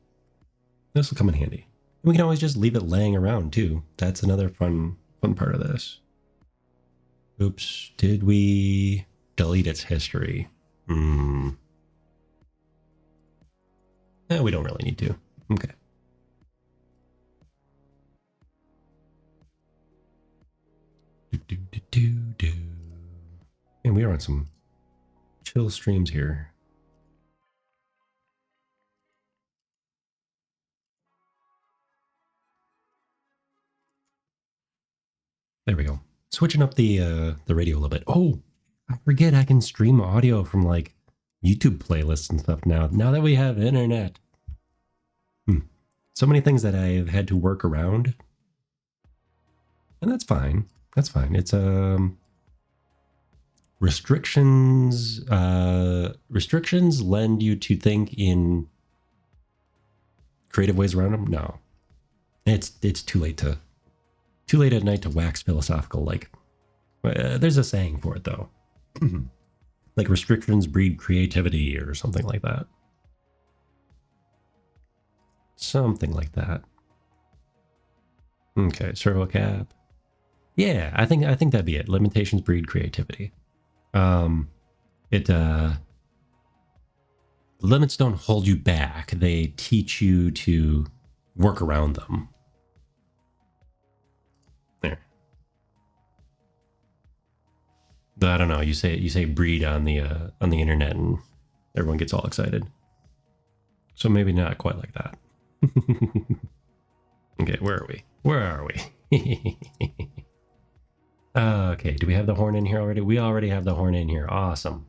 We can always just leave it laying around too. That's another fun part of this. Oops, did we delete its history? No, we don't really need to. Okay. And we are on some chill streams here. There we go. Switching up the radio a little bit. Oh, I forget I can stream audio from like YouTube playlists and stuff now. Now that we have internet. So many things that I've had to work around. And that's fine. That's fine. It's restrictions lend you to think in creative ways around them. No. It's too late at night to wax philosophical. Like, there's a saying for it though. Like restrictions breed creativity or something like that. Something like that. Okay, servo cap. Yeah, I think that'd be it. Limitations breed creativity. Limits don't hold you back. They teach you to work around them. There. I don't know. You say breed on the internet, and everyone gets all excited. So maybe not quite like that. Okay, where are we? Where are we? Okay, do we have the horn in here already? We already have the horn in here. Awesome.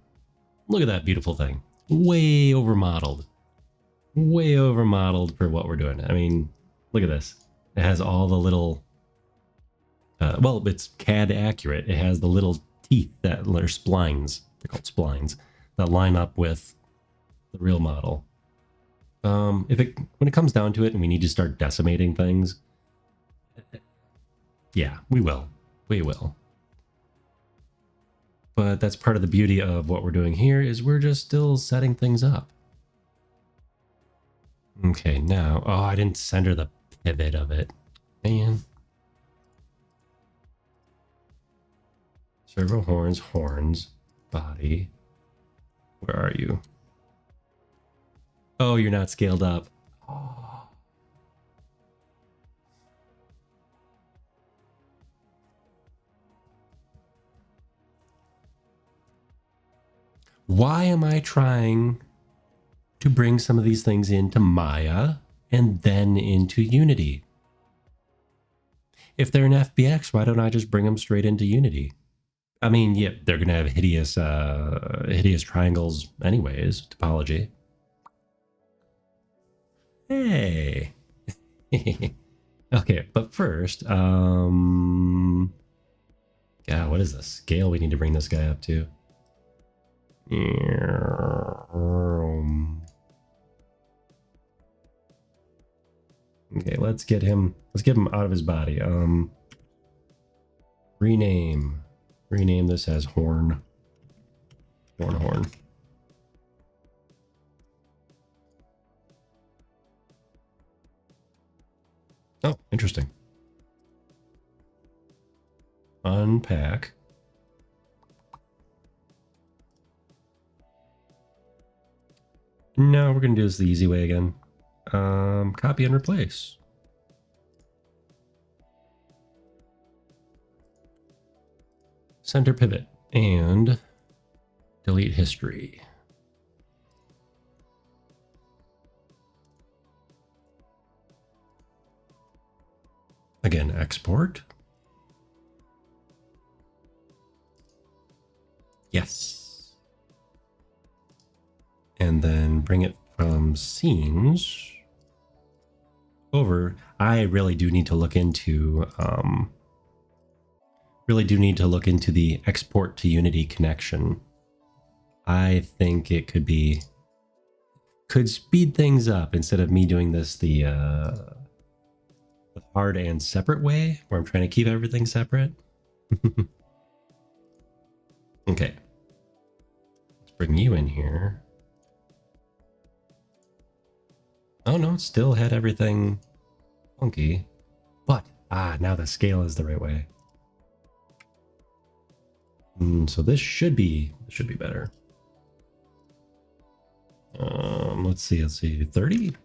Look at that beautiful thing. Way over modeled. Way over modeled for what we're doing. I mean, look at this. It has all the little... well, it's CAD accurate. It has the little teeth that are splines. They're called splines that line up with the real model. When it comes down to it and we need to start decimating things, yeah, we will. We will. But that's part of the beauty of what we're doing here is we're just still setting things up. Okay, now, oh, I didn't center the pivot of it. Man. Servo horns, body. Where are you? Oh, you're not scaled up. Oh. Why am I trying to bring some of these things into Maya and then into Unity? If they're an FBX, why don't I just bring them straight into Unity? I mean, yeah, they're going to have hideous triangles anyways, topology. Hey. Okay, but first, yeah, what is the scale we need to bring this guy up to? Okay, let's give him out of his body. Rename this as horn. Horn. Oh, interesting. Unpack. No, we're gonna do this the easy way again. Copy and replace. Center pivot and delete history. Again, export. Yes. And then bring it from scenes over. I really do need to look into the export to Unity connection. I think it could speed things up instead of me doing this the hard and separate way where I'm trying to keep everything separate. Okay. Let's bring you in here. Oh no, it still had everything funky. But, now the scale is the right way. So this should be better. Let's see, 30?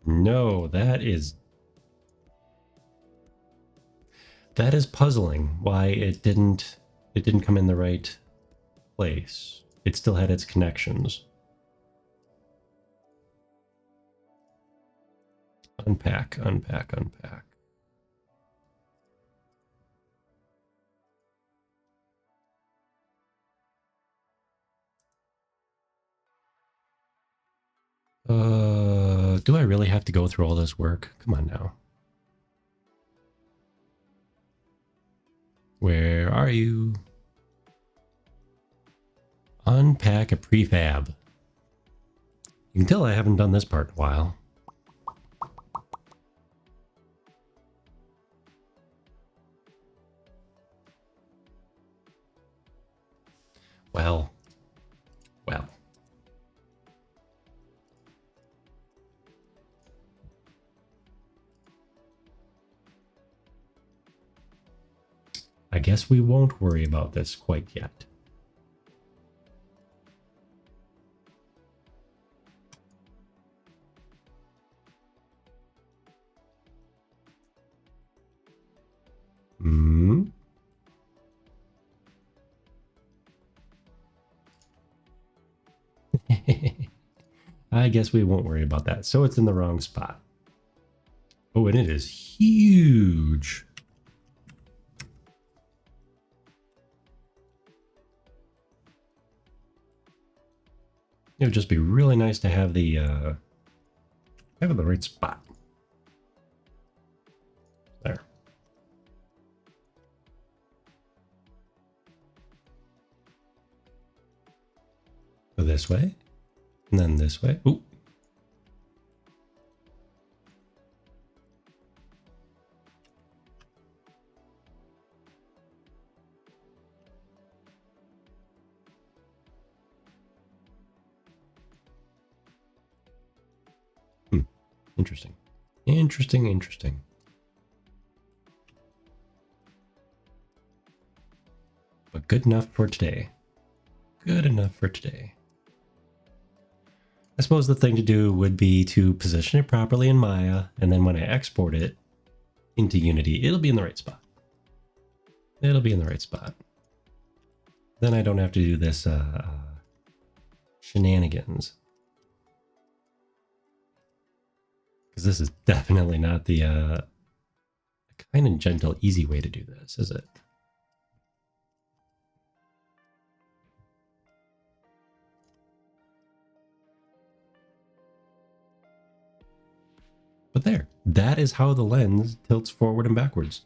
No, that is puzzling why it didn't come in the right place. It still had its connections. Unpack. Do I really have to go through all this work? Come on now. Where are you? Unpack a prefab. You can tell I haven't done this part in a while. Well. I guess we won't worry about this quite yet. I guess we won't worry about that. So it's in the wrong spot. Oh, and it is huge. It would just be really nice to have the right spot. There. Go this way, and then this way. Ooh. Interesting. Interesting. But good enough for today. Good enough for today. I suppose the thing to do would be to position it properly in Maya, and then when I export it into Unity, it'll be in the right spot. It'll be in the right spot. Then I don't have to do this shenanigans. Because this is definitely not the kind and gentle, easy way to do this, is it? But there, that is how the lens tilts forward and backwards.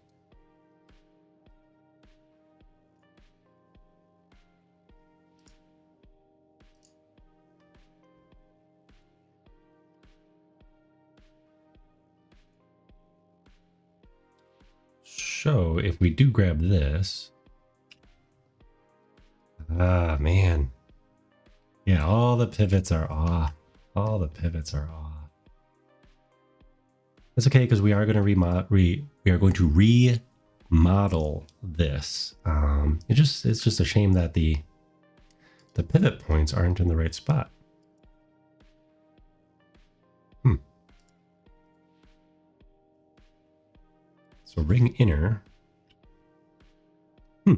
So if we do grab this, man. Yeah, all the pivots are off. All the pivots are off. That's okay, because we are going to remodel this. It's just a shame that the pivot points aren't in the right spot. So ring inner. I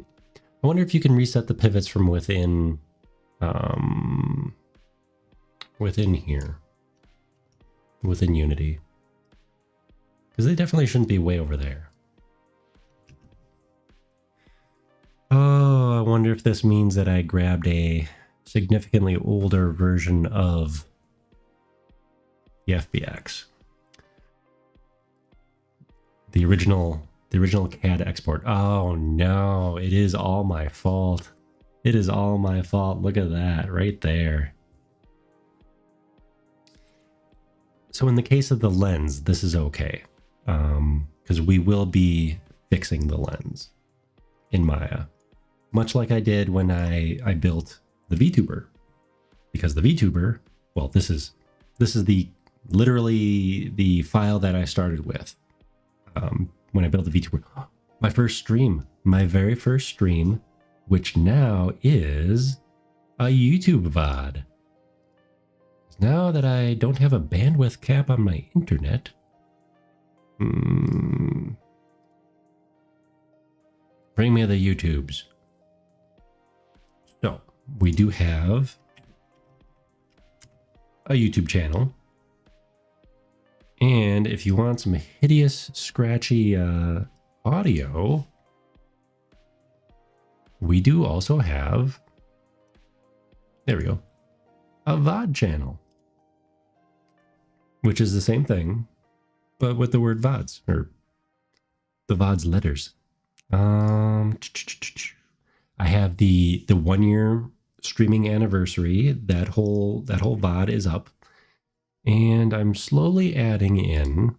wonder if you can reset the pivots from within here, within Unity, because they definitely shouldn't be way over there. Oh, I wonder if this means that I grabbed a significantly older version of the FBX. The original CAD export. Oh no, it is all my fault. It is all my fault. Look at that right there. So in the case of the lens, this is okay. Because we will be fixing the lens in Maya. Much like I did when I built the VTuber. Because the VTuber, well, this is literally the file that I started with. When I built the VTuber, my very first stream, which now is a YouTube VOD. Now that I don't have a bandwidth cap on my internet, bring me the YouTubes. So we do have a YouTube channel. And if you want some hideous, scratchy audio, we do also have, there we go, a VOD channel, which is the same thing, but with the word VODs, or the VODs letters. I have the 1 year streaming anniversary. That whole VOD is up. And I'm slowly adding in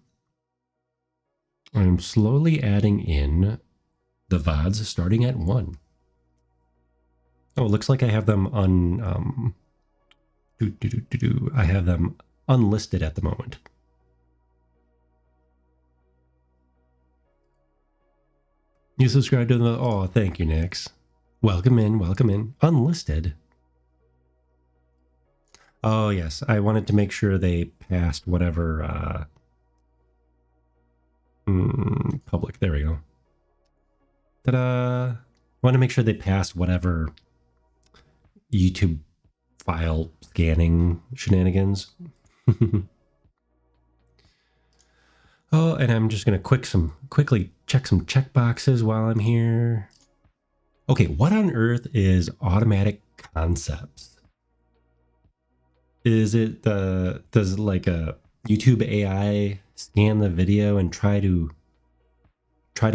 the VODs starting at 1. Oh, it looks like I have them on I have them unlisted at the moment. You subscribe to the, oh, thank you, Nix. Welcome in. Unlisted. Oh, yes. I wanted to make sure they passed whatever public. There we go. Ta-da! I want to make sure they passed whatever YouTube file scanning shenanigans. Oh, and I'm just gonna quickly check some checkboxes while I'm here. Okay, what on earth is automatic concepts? Is it does like a YouTube AI scan the video and try to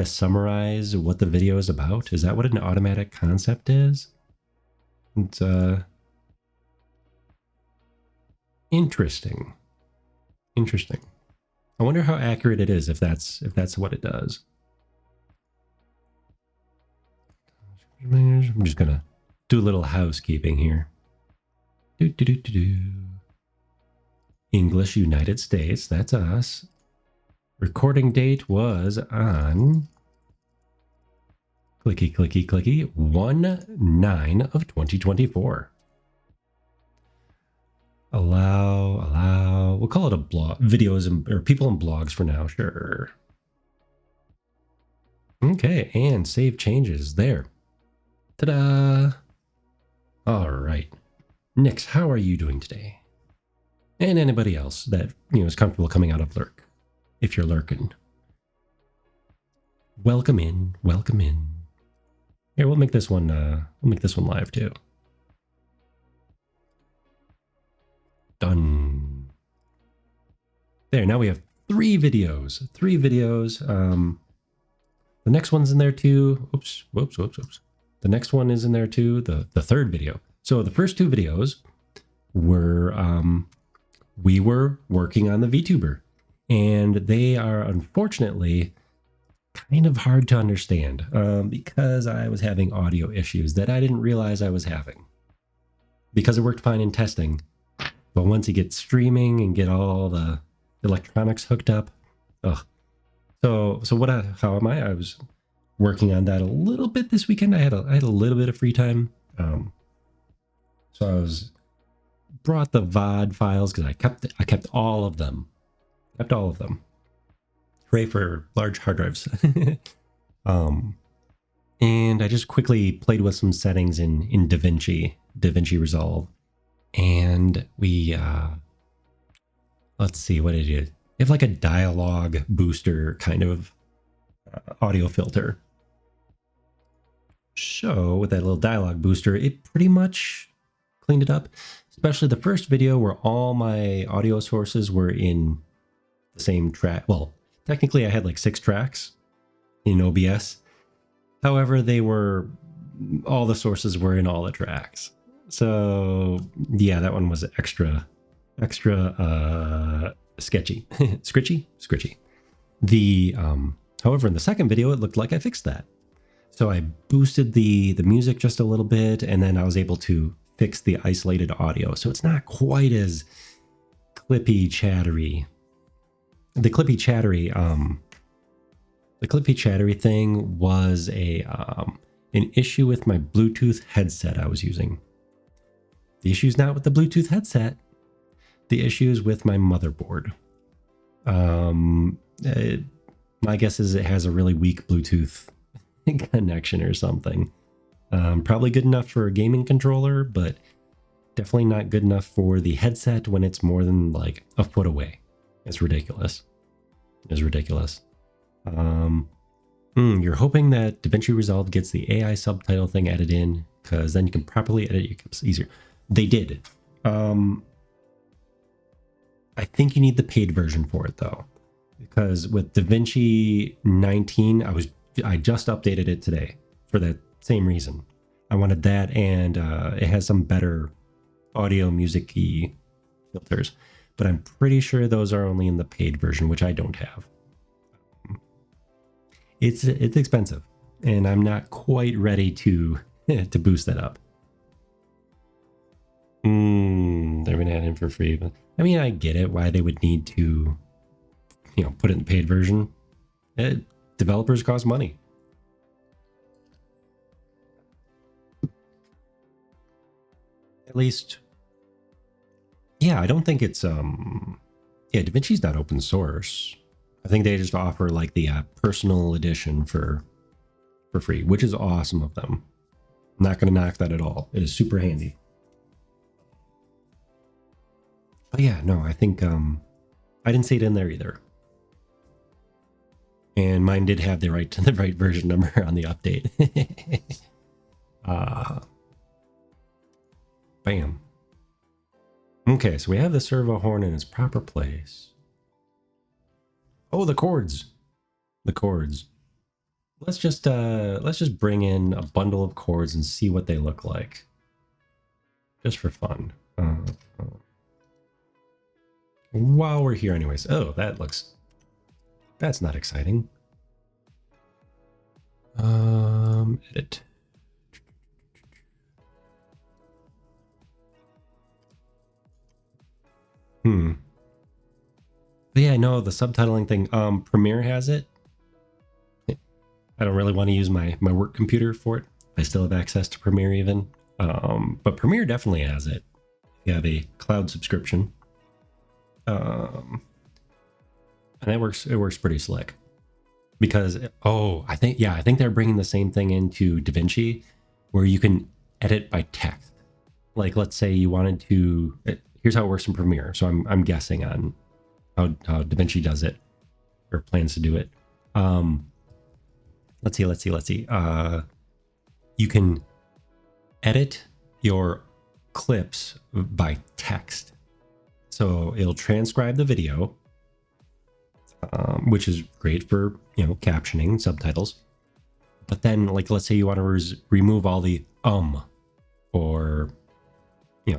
summarize what the video is about? Is that what an automatic concept is? It's interesting. Interesting. I wonder how accurate it is if that's what it does. I'm just gonna do a little housekeeping here. English United States, that's us. Recording date was on clicky 1/9 of 2024. Allow. We'll call it a blog, videos or people in blogs for now. Sure. Okay, and save changes there. Ta-da! All right, Nix, how are you doing today? And anybody else that is comfortable coming out of lurk, if you're lurking. Welcome in. Welcome in. Here, we'll make this one. We'll make this one live too. Done. There, now we have 3 videos. 3 videos. The next one's in there too. Oops. The next one is in there too. The third video. So the first 2 videos were we were working on the VTuber, and they are unfortunately kind of hard to understand because I was having audio issues that I didn't realize I was having. Because it worked fine in testing. But once you get streaming and get all the electronics hooked up, ugh. So how am I? I was working on that a little bit this weekend. I had a little bit of free time, so I brought the VOD files because I kept all of them. Hooray for large hard drives. And I just quickly played with some settings in DaVinci Resolve. And we, let's see, what did you have? Like a dialogue booster kind of audio filter. So with that little dialogue booster, it pretty much cleaned it up. Especially the first video where all my audio sources were in the same track. Well, technically I had like 6 tracks in OBS. However, all the sources were in all the tracks. So yeah, that one was extra sketchy. Scritchy. However, in the second video, it looked like I fixed that. So I boosted the music just a little bit, and then I was able to fix the isolated audio. So it's not quite as clippy chattery. The clippy chattery thing was an issue with my Bluetooth headset I was using. The issue is not with the Bluetooth headset. The issue is with my motherboard. My guess is it has a really weak Bluetooth connection or something. Probably good enough for a gaming controller, but definitely not good enough for the headset when it's more than like a foot away. It's ridiculous. You're hoping that DaVinci Resolve gets the AI subtitle thing added in, because then you can properly edit your clips easier. They did. I think you need the paid version for it though, because with DaVinci 19, I just updated it today for that same reason. I wanted that, and it has some better audio music-y filters, but I'm pretty sure those are only in the paid version, which I don't have. It's expensive, and I'm not quite ready to boost that up. They're gonna add in for free, but I mean, I get it why they would need to, put it in the paid version. Developers cost money. At least, yeah, I don't think it's DaVinci's not open source. I think they just offer like the personal edition for free, which is awesome of them. I'm not going to knock that at all. It is super handy. But yeah, no, I think I didn't see it in there either. And mine did have the right version number on the update. Bam. Okay, so we have the servo horn in its proper place. Oh, the chords. The chords. Let's just bring in a bundle of chords and see what they look like. Just for fun. While we're here anyways. Oh, that's not exciting. Edit. But yeah, no, the subtitling thing. Premiere has it. I don't really want to use my work computer for it. I still have access to Premiere even. But Premiere definitely has it. If you have a cloud subscription. And it works pretty slick. Because I think they're bringing the same thing into DaVinci, where you can edit by text. Like, let's say you wanted to. Here's how it works in Premiere. So I'm guessing on how DaVinci does it or plans to do it. Let's see. You can edit your clips by text. So it'll transcribe the video, which is great for, captioning, subtitles. But then, like, let's say you want to remove all the or,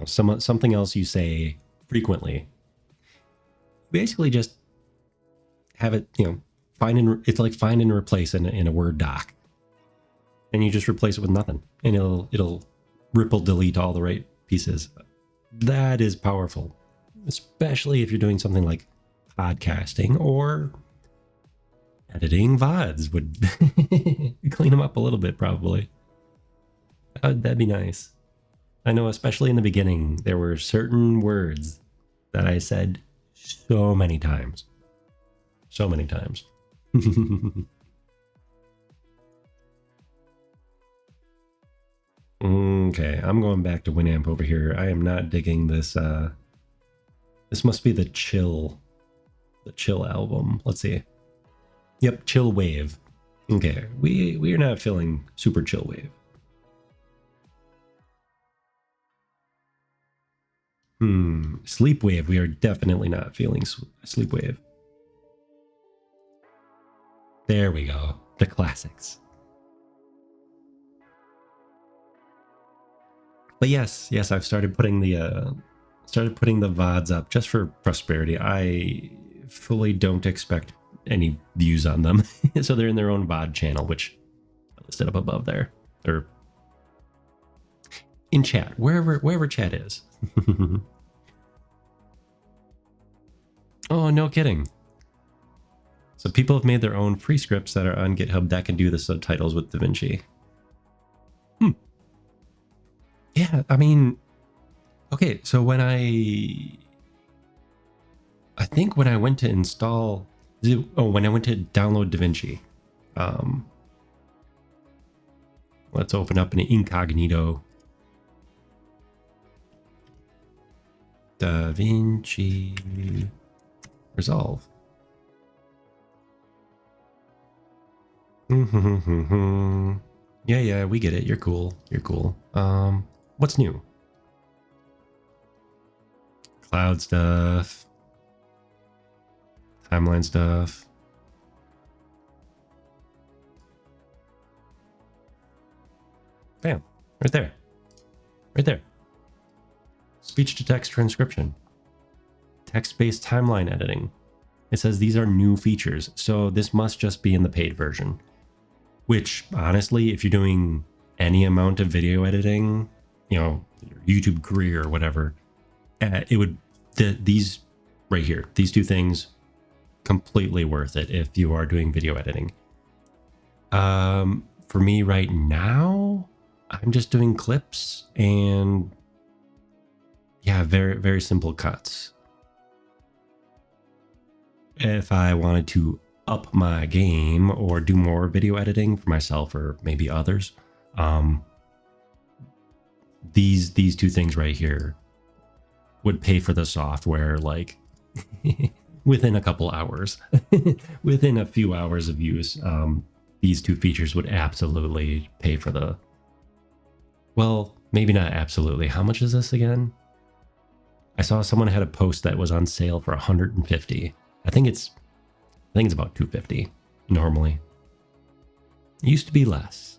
something else you say frequently. Basically just have it, it's like find and replace in a Word doc. And you just replace it with nothing. And it'll ripple delete all the right pieces. That is powerful. Especially if you're doing something like podcasting or editing VODs would clean them up a little bit, probably. That'd be nice. I know, especially in the beginning, there were certain words that I said so many times. So many times. Okay, I'm going back to Winamp over here. I am not digging this. This must be the Chill album. Let's see. Yep, Chill Wave. Okay, we are not feeling super Chill Wave. Sleep Wave. We are definitely not feeling Sleep Wave. There we go. The classics. But yes, I've started putting the VODs up just for prosperity. I fully don't expect any views on them. So they're in their own VOD channel, which I listed up above there. Or in chat, wherever chat is. Oh, no kidding. So people have made their own free scripts that are on GitHub that can do the subtitles with DaVinci. Yeah, I mean, okay, so when I think when I went to install, when I went to download DaVinci, let's open up an incognito. DaVinci Resolve. Yeah, we get it. You're cool. What's new? Cloud stuff. Timeline stuff. Bam. Right there. Speech to text transcription. Text-based timeline editing. It says these are new features, so this must just be in the paid version. Which, honestly, if you're doing any amount of video editing, your YouTube career or whatever, it would, these right here, these two things, completely worth it if you are doing video editing. For me right now, I'm just doing clips and very, very simple cuts. If I wanted to up my game or do more video editing for myself or maybe others, these two things right here would pay for the software like within a couple hours. Within a few hours of use, these two features would absolutely pay for the... Well, maybe not absolutely. How much is this again? I saw someone had a post that was on sale for 150. I think it's about 250 normally. It used to be less.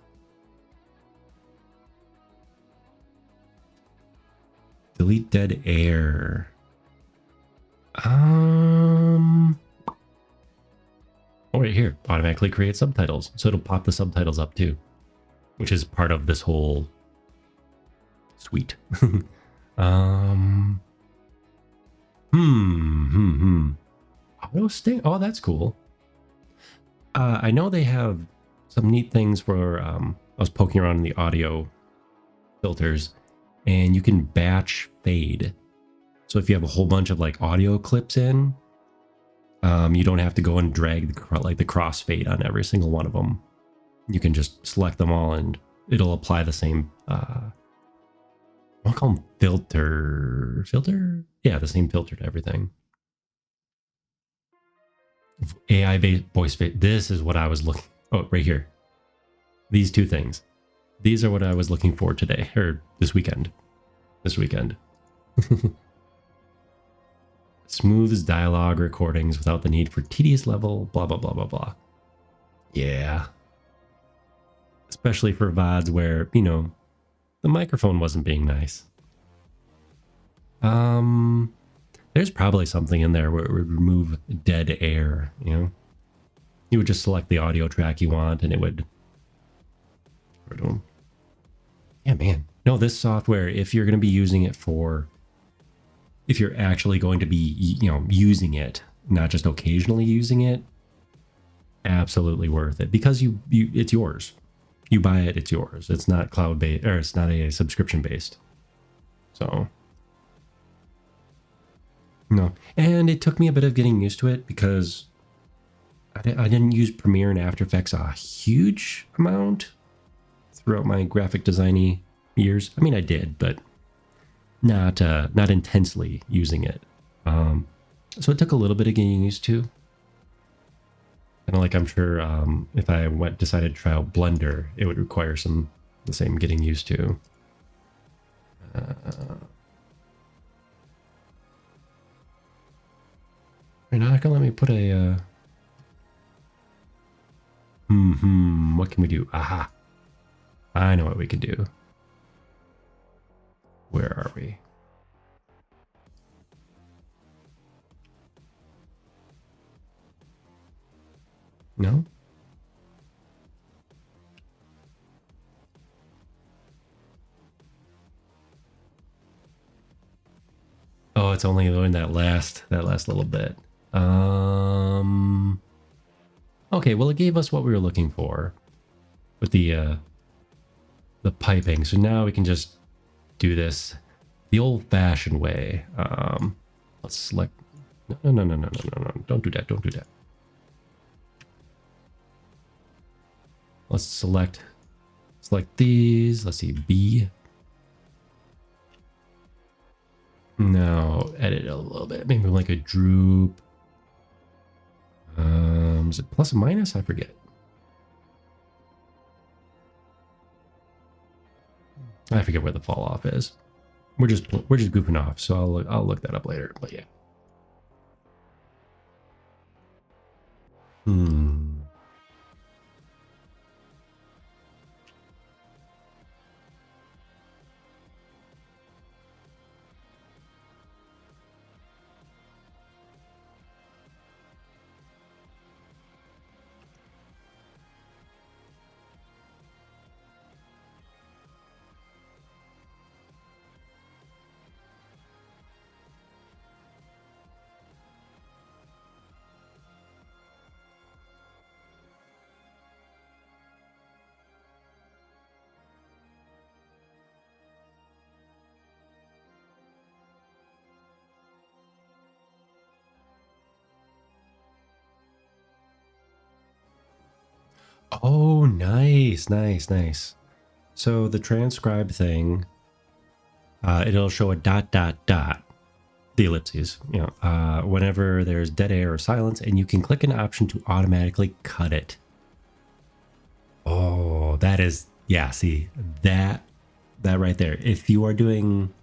Delete dead air. Oh, right here. Automatically create subtitles. So it'll pop the subtitles up too, which is part of this whole suite. Auto sting. Oh, that's cool. I know they have some neat things for, I was poking around in the audio filters, and you can batch fade. So if you have a whole bunch of like audio clips in, you don't have to go and drag the crossfade on every single one of them. You can just select them all and it'll apply the same, I'll call them filter? Yeah, the same filter to everything. AI-based voice fade. This is what I was looking... Oh, right here. These two things. These are what I was looking for today, or this weekend. Smooths dialogue recordings without the need for tedious level, blah, blah, blah, blah, blah. Yeah. Especially for VODs where, you know, the microphone wasn't being nice. There's probably something in there where it would remove dead air, you know? You would just select the audio track you want and it would... Yeah, man. No, this software, if you're going to be using it for... If you're actually going to be, you know, using it, not just occasionally using it, absolutely worth it. Because it's yours. You buy it, it's yours. It's not cloud-based, or it's not a subscription-based. So... No. And it took me a bit of getting used to it because I didn't use Premiere and After Effects a huge amount throughout my graphic designy years. I mean, I did, but not intensely using it. So it took a little bit of getting used to. Kind of like I'm sure if I decided to try out Blender, it would require the same getting used to. You're not gonna let me put a... What can we do? Aha. I know what we can do. Where are we? No? Oh, it's only doing that last little bit. Okay, well, it gave us what we were looking for with the piping. So now we can just do this the old-fashioned way. Let's select... No. Don't do that. Let's select these. Let's see, B. Now edit a little bit. Maybe like a droop. Is it plus or minus? I forget. I forget where the fall off is. We're just goofing off, so I'll look that up later. But yeah. Oh, nice. So the transcribe thing, it'll show a ... the ellipses, whenever there's dead air or silence, and you can click an option to automatically cut it. Oh, that is, yeah, see, that right there. If you are doing,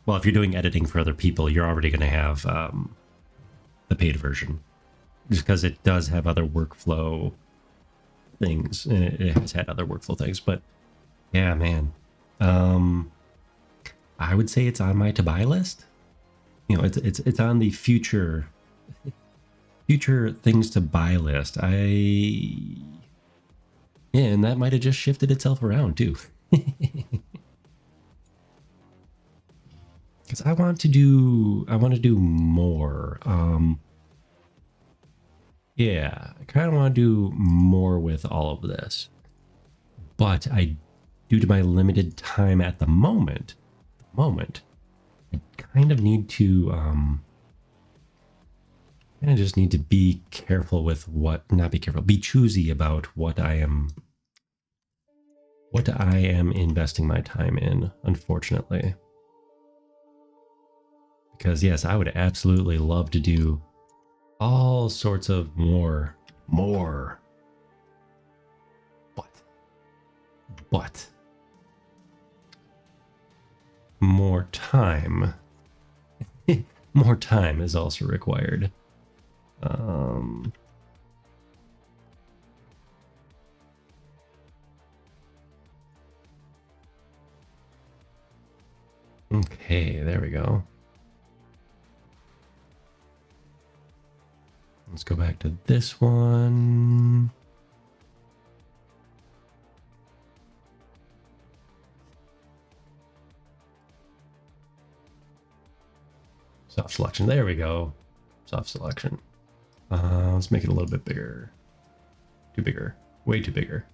well, if you're doing editing for other people, you're already going to have the paid version, just because it does have other workflow things, and it has had other workflow things. But yeah, man, I would say it's on my to buy list. It's on the future things to buy list. And that might have just shifted itself around too. Because I want to do more. Yeah, I kind of want to do more with all of this. But due to my limited time at the moment, I kind of need to just need to be careful with be choosy about what I am investing my time in, unfortunately. Because yes, I would absolutely love to do all sorts of more. But more time is also required. Okay, there we go. Let's go back to this one. Soft selection. There we go. Soft selection. Let's make it a little bit bigger. Too bigger. Way too bigger.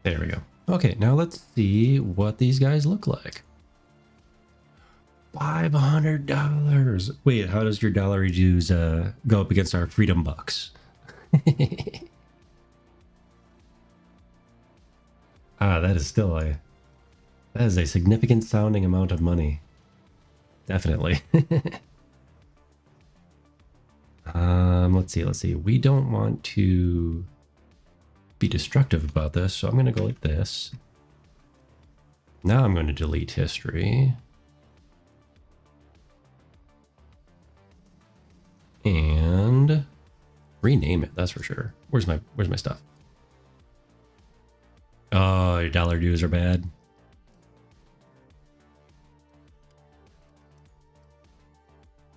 There we go. Okay, now let's see what these guys look like. $500. Wait, how does your dollar dues go up against our freedom bucks? That is still a significant sounding amount of money. Definitely. Let's see. We don't want to be destructive about this, so I'm going to go like this. Now I'm going to delete history. And rename it, that's for sure. Where's my stuff? Oh, your dollar dues are bad.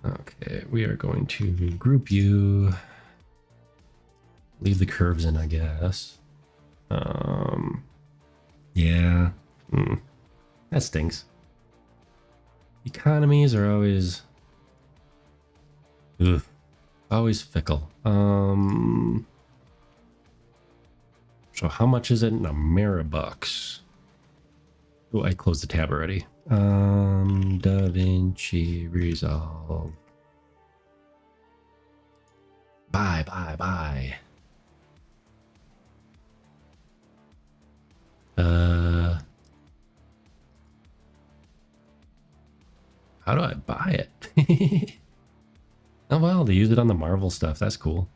Okay, we are going to group you. Leave the curves in, I guess. Yeah. That stinks. Economies are always always fickle. So how much is it in Ameribucks? Oh, I closed the tab already. DaVinci Resolve. Buy. How do I buy it? Oh, well, they use it on the Marvel stuff. That's cool.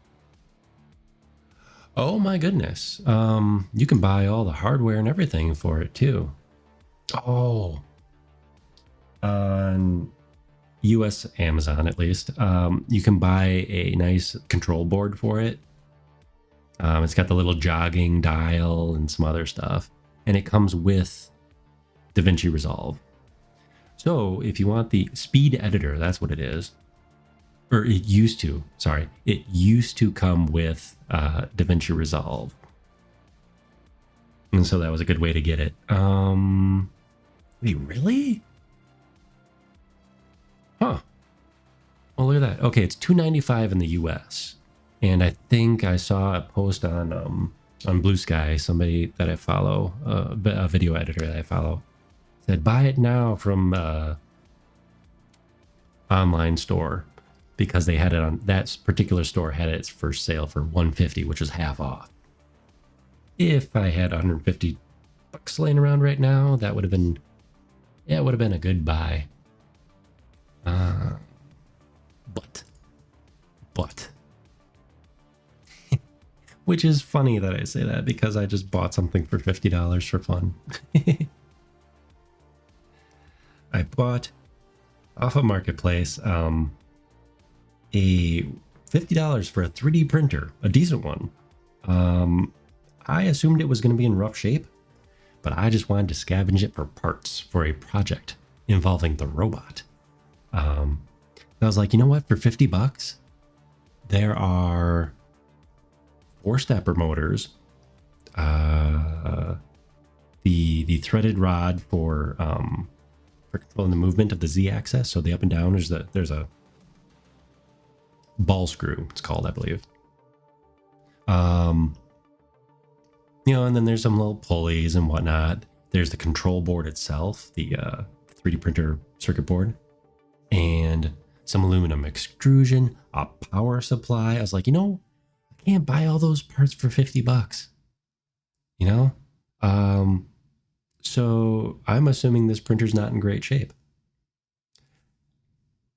Oh my goodness. You can buy all the hardware and everything for it too. Oh. On US Amazon, at least, you can buy a nice control board for it. It's got the little jogging dial and some other stuff. And it comes with DaVinci Resolve. So if you want the speed editor, that's what it is. Or it used to, sorry. It used to come with DaVinci Resolve. And so that was a good way to get it. Wait, really? Huh. Well, look at that. Okay, it's $295 in the US. And I think I saw a post on Blue Sky, somebody that I follow, a video editor that I follow, said buy it now from online store. because they had it on that particular store had its first sale for 150, which is half off. If I had 150 bucks laying around right now, that would have been, yeah, it would have been a good buy. But which is funny that I say that because I just bought something for $50 for fun. I bought off a marketplace a $50 for a 3D printer, a decent one. I assumed it was going to be in rough shape, but I just wanted to scavenge it for parts for a project involving the robot. I was like, you know what? For 50 bucks, there are 4-stepper motors, the threaded rod for controlling the movement of the Z-axis, so the up and down. There's a ball screw, it's called, I believe. And then there's some little pulleys and whatnot. There's the control board itself, the 3D printer circuit board, and some aluminum extrusion, a power supply. I was like, I can't buy all those parts for 50 bucks. So I'm assuming this printer's not in great shape.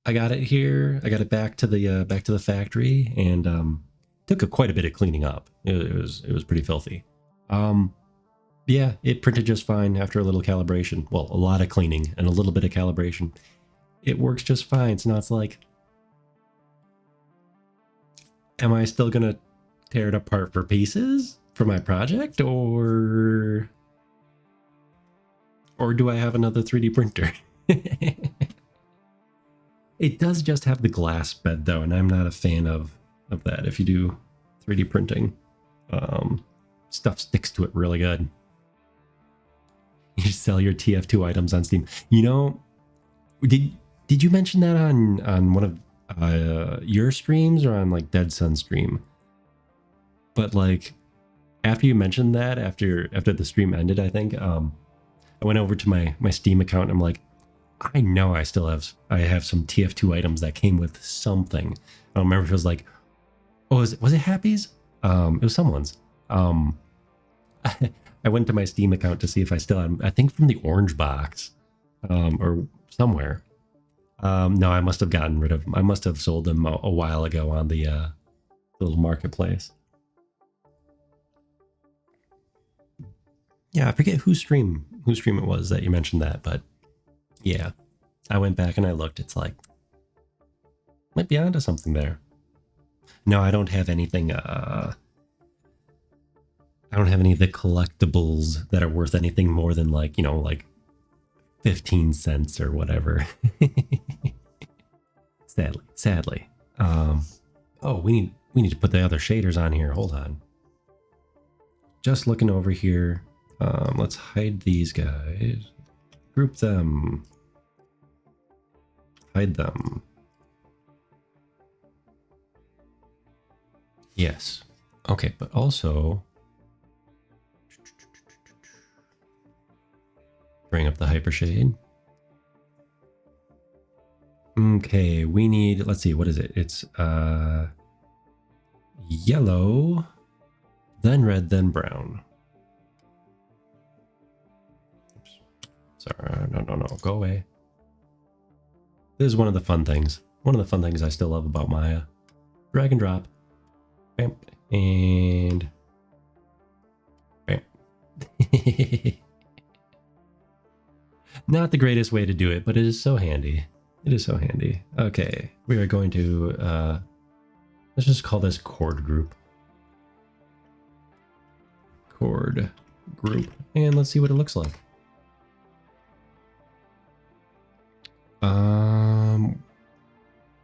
I got it here. I got it back to the factory, and took quite a bit of cleaning up. It was pretty filthy. Yeah, it printed just fine after a little calibration. Well, a lot of cleaning and a little bit of calibration. It works just fine. So now it's like, am I still gonna tear it apart for pieces for my project, or do I have another 3D printer? It does just have the glass bed though, and I'm not a fan of that. If you do 3D printing, stuff sticks to it really good. You sell your TF2 items on Steam. Did you mention that on one of your streams or on like Dead Sun stream? But like after you mentioned that, after the stream ended, I think I went over to my Steam account and I'm like, I know I have some TF2 items that came with something. I don't remember if it was like, was it Happy's? It was someone's. I went to my Steam account to see if I still had, I think from the orange box, or somewhere. No, I must have gotten rid of them. I must have sold them a while ago on the little marketplace. Yeah, I forget whose stream it was that you mentioned that, but yeah, I went back and I looked. It's like, might be onto something there. No, I don't have anything. I don't have any of the collectibles that are worth anything more than like 15 cents or whatever. Sadly. Oh, we need to put the other shaders on here. Hold on. Just looking over here. Let's hide these guys. Group them. Hide them. Yes. Okay, but also bring up the hypershade. Okay, we need, let's see, what is it? It's yellow, then red, then brown. Oops. Sorry, no, go away. This is one of the fun things. One of the fun things I still love about Maya. Drag and drop. Bam. And bam. Not the greatest way to do it, but it is so handy. It is so handy. Okay, we are going to, let's just call this chord group. Chord group. And let's see what it looks like.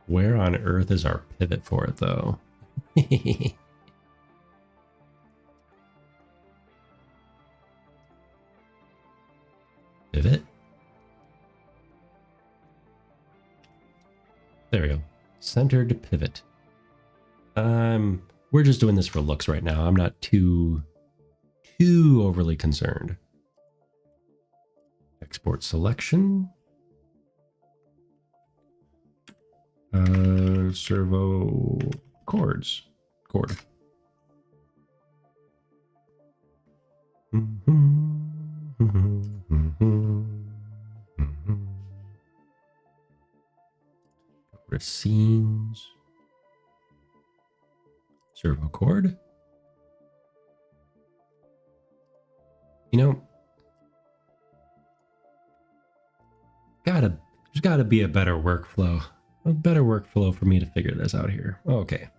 Where on earth is our pivot for it though? Pivot. There we go. Centered pivot. We're just doing this for looks right now. I'm not too overly concerned. Export selection. servo cord. Racines. Servo cord. You know, there's gotta be a better workflow. A better workflow for me to figure this out here. Okay.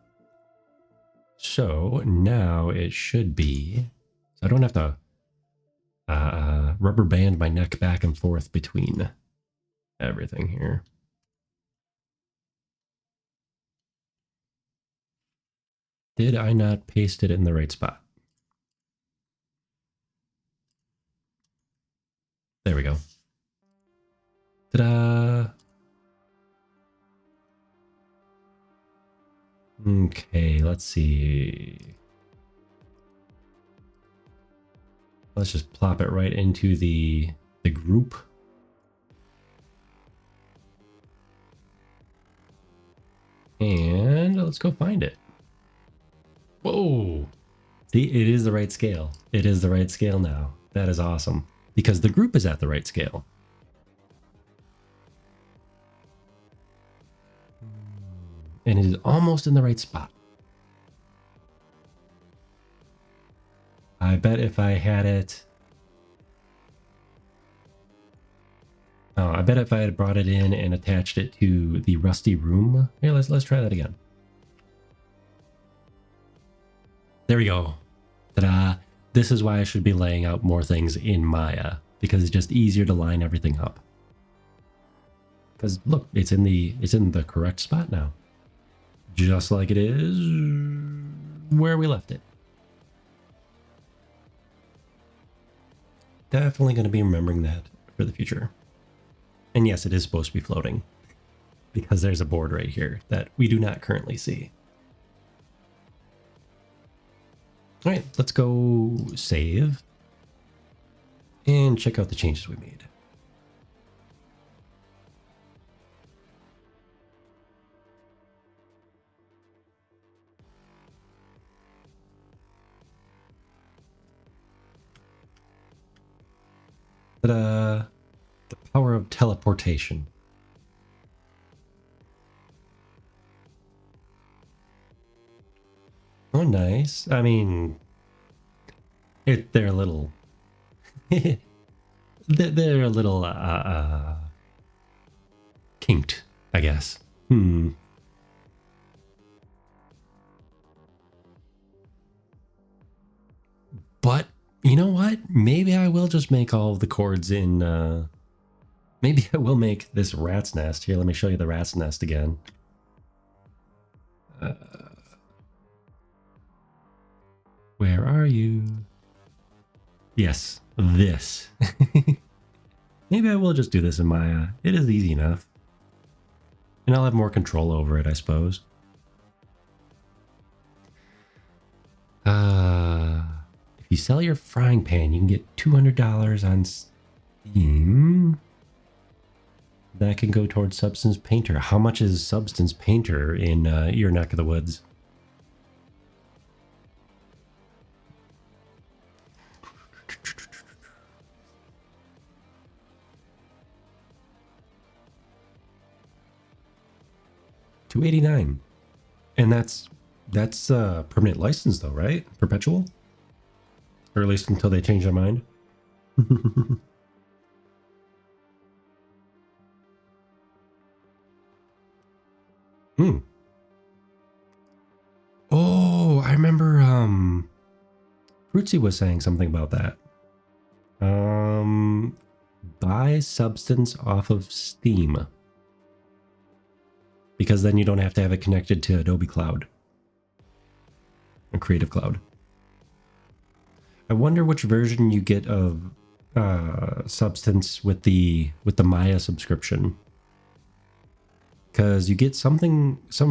So now it should be, so I don't have to rubber band my neck back and forth between everything here. Did I not paste it in the right spot? There we go. Ta-da! Okay, let's see. Let's just plop it right into the group. And let's go find it. Whoa! See, it is the right scale. It is the right scale now. That is awesome. Because the group is at the right scale. And it is almost in the right spot. I bet if I had it... Oh, I bet if I had brought it in and attached it to the rusty room... Here, let's try that again. There we go. Ta-da! This is why I should be laying out more things in Maya, because it's just easier to line everything up. Because look, it's in the correct spot now. Just like it is where we left it. Definitely going to be remembering that for the future. And yes, it is supposed to be floating, because there's a board right here that we do not currently see. All right, let's go save and check out the changes we made. Ta-da! The power of teleportation. Oh, nice. I mean, they're a little... they're a little, kinked, I guess. But, you know what? Maybe I will just make all of the chords in, maybe I will make this rat's nest. Here, let me show you the rat's nest again. Where are you? Yes, this. Maybe I will just do this in Maya. It is easy enough. And I'll have more control over it, I suppose. If you sell your frying pan, you can get $200 on Steam. That can go towards Substance Painter. How much is Substance Painter in your neck of the woods? $289, and that's permanent license though, right? Perpetual, or at least until they change their mind. Oh, I remember Fruitsy was saying something about that. Buy Substance off of Steam, because then you don't have to have it connected to Adobe Cloud or Creative Cloud. I wonder which version you get of Substance with the Maya subscription, because you get some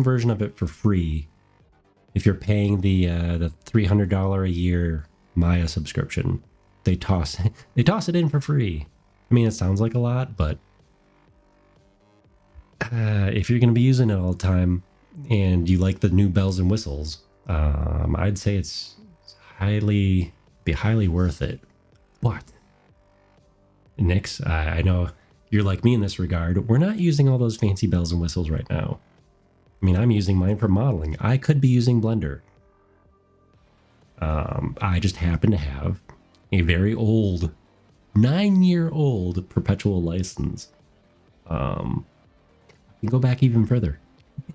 version of it for free if you're paying the $300 a year Maya subscription. They toss it in for free. I mean, it sounds like a lot, but if you're going to be using it all the time, and you like the new bells and whistles, I'd say it's highly worth it. But Nix, I know you're like me in this regard. We're not using all those fancy bells and whistles right now. I mean, I'm using mine for modeling. I could be using Blender. I just happen to have a very old, 9-year-old perpetual license. I can go back even further.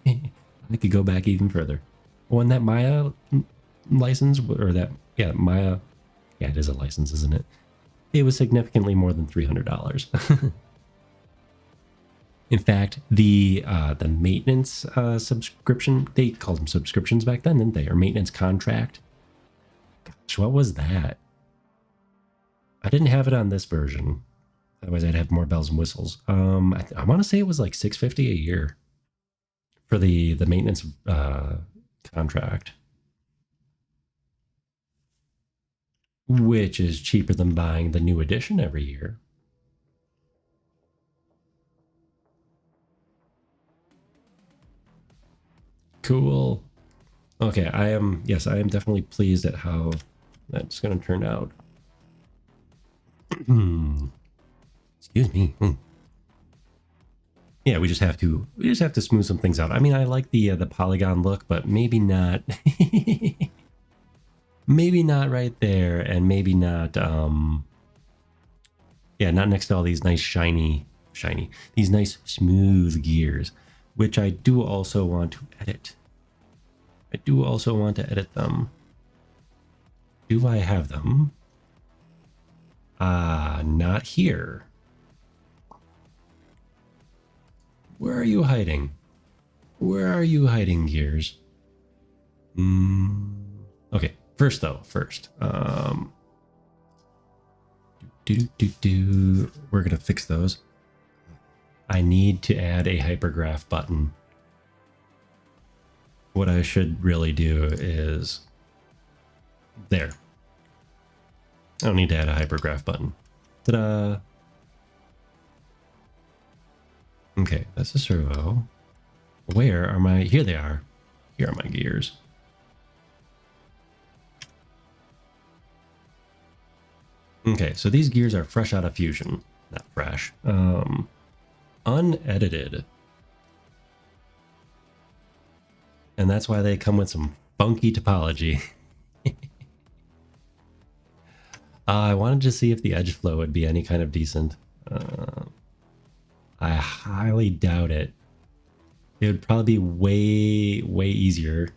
I could go back even further. When that Maya license, or that, yeah, Maya, yeah, it is a license, isn't it? It was significantly more than $300. In fact, the maintenance subscription, they called them subscriptions back then, didn't they? Or maintenance contract. Gosh, what was that? I didn't have it on this version. Otherwise, I'd have more bells and whistles. I want to say it was like $650 a year for the maintenance contract, which is cheaper than buying the new edition every year. Cool. Okay, I am definitely pleased at how that's going to turn out. Excuse me. Yeah, we just have to smooth some things out. I mean, I like the polygon look, but maybe not maybe not right there, and maybe not yeah, not next to all these nice shiny, these nice smooth gears, which I do also want to edit. I do also want to edit them. Do I have them? Not here. Where are you hiding? Where are you hiding, gears? Okay, first. We're gonna fix those. I need to add a hypergraph button. What I should really do is there. I don't need to add a hypergraph button. Ta-da! Okay, that's a servo. Where are my... Here they are. Here are my gears. Okay, so these gears are fresh out of Fusion. Not fresh. Unedited. And that's why they come with some funky topology. I wanted to see if the edge flow would be any kind of decent. I highly doubt it. It would probably be way easier.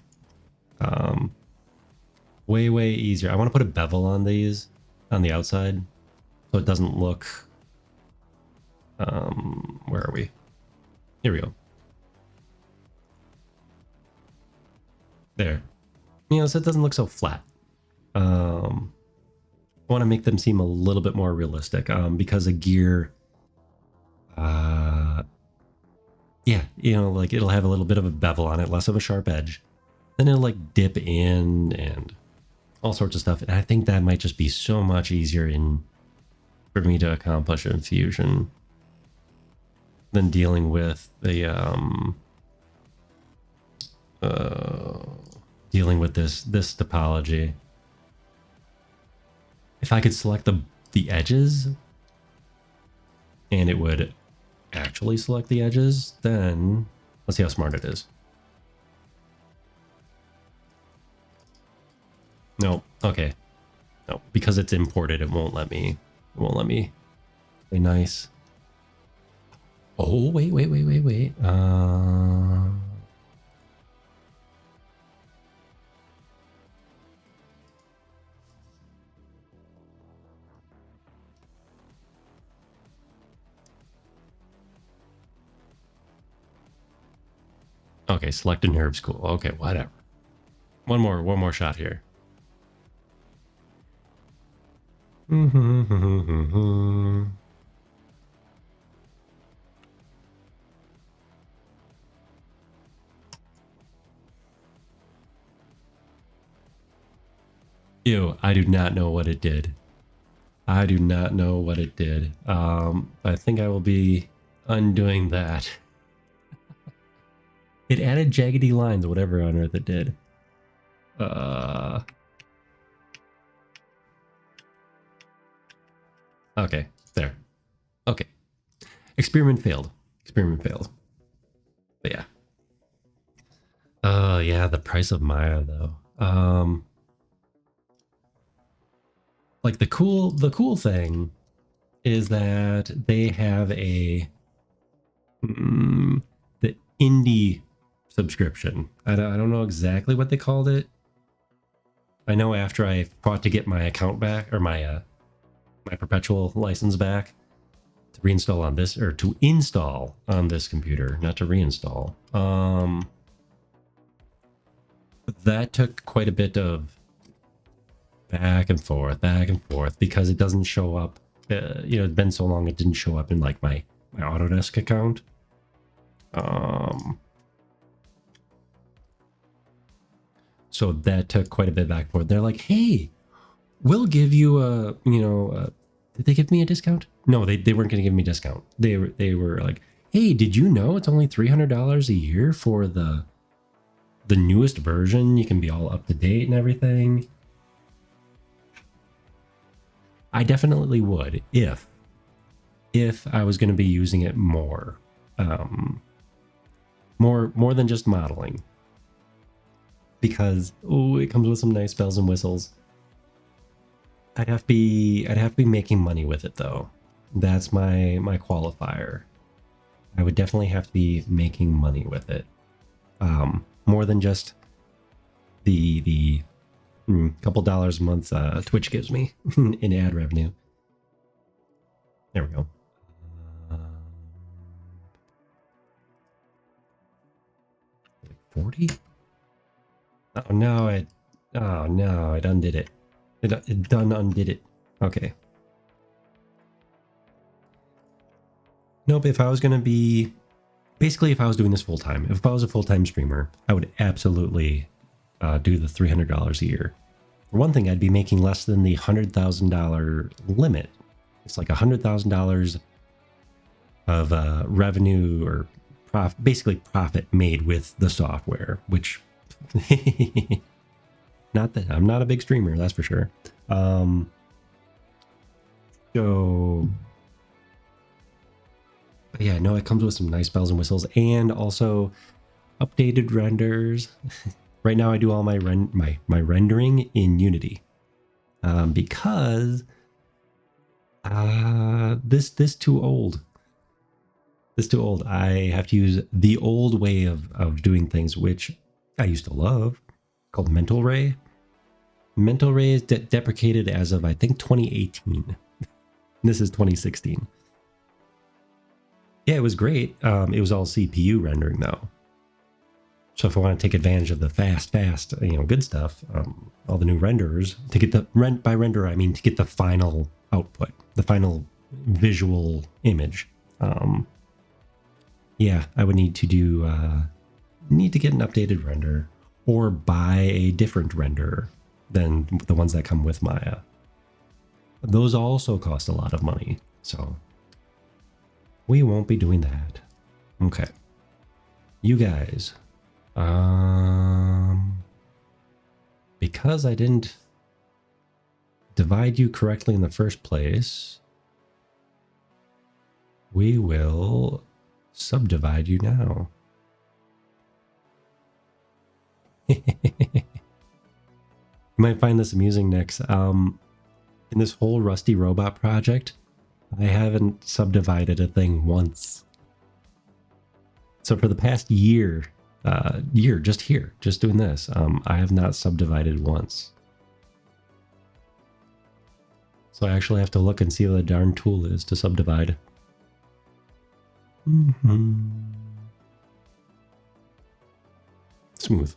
Way easier. I want to put a bevel on these on the outside so it doesn't look... where are we? Here we go. There. You know, so it doesn't look so flat. I want to make them seem a little bit more realistic, because a gear, yeah, you know, like it'll have a little bit of a bevel on it, less of a sharp edge. Then it'll like dip in and all sorts of stuff. And I think that might just be so much easier for me to accomplish in Fusion than dealing with the dealing with this topology. If I could select the edges and it would actually select the edges, then let's see how smart it is. No, okay. No, because it's imported, it won't let me. It won't let me. Be nice. Oh, wait. Okay, select a nerve school. Okay, whatever. One more shot here. Ew, I do not know what it did. I do not know what it did. I think I will be undoing that. It added jaggedy lines, whatever on earth it did. Okay, there. Okay. Experiment failed. Experiment failed. But yeah. Oh yeah, the price of Maya though. Like the cool thing is that they have the indie subscription. I don't know exactly what they called it. I know after I fought to get my account back, or my perpetual license back, to reinstall on this, or to install on this computer, not to reinstall. That took quite a bit of back and forth, because it doesn't show up. It's been so long it didn't show up in like my Autodesk account. So that took quite a bit back and forth. They're like, hey, we'll give you did they give me a discount? No, they weren't going to give me a discount. They were like, hey, did you know it's only $300 a year for the newest version? You can be all up to date and everything. I definitely would if I was going to be using it more, more than just modeling, because it comes with some nice bells and whistles. I'd have to be making money with it though. That's my qualifier. I would definitely have to be making money with it, more than just the couple dollars a month Twitch gives me in ad revenue. There we go. 40? Oh no, I undid it. It done undid it. Okay. Nope, if I was gonna be basically, if I was doing this full time, if I was a full-time streamer, I would absolutely do the $300 a year. For one thing, I'd be making less than the $100,000 limit. It's like $100,000 of revenue or basically profit made with the software, which not that I'm not a big streamer, that's for sure. So yeah, no, it comes with some nice bells and whistles, and also updated renders. Right now I do all my my rendering in Unity, because this too old. This too old. I have to use the old way of doing things, which I used to love, called Mental Ray. Mental Ray is deprecated as of, I think, 2018. This is 2016. Yeah, it was great. It was all CPU rendering though. So if I want to take advantage of the fast, good stuff, all the new renderers, to get the by render, I mean to get the final output, the final visual image. Yeah, I would need to get an updated render, or buy a different render than the ones that come with Maya. Those also cost a lot of money, so we won't be doing that. Okay. You guys, because I didn't divide you correctly in the first place, we will subdivide you now. You might find this amusing, Nix. In this whole Rusty Robot project, I haven't subdivided a thing once. So for the past year, just doing this, I have not subdivided once. So I actually have to look and see what the darn tool is to subdivide. Smooth.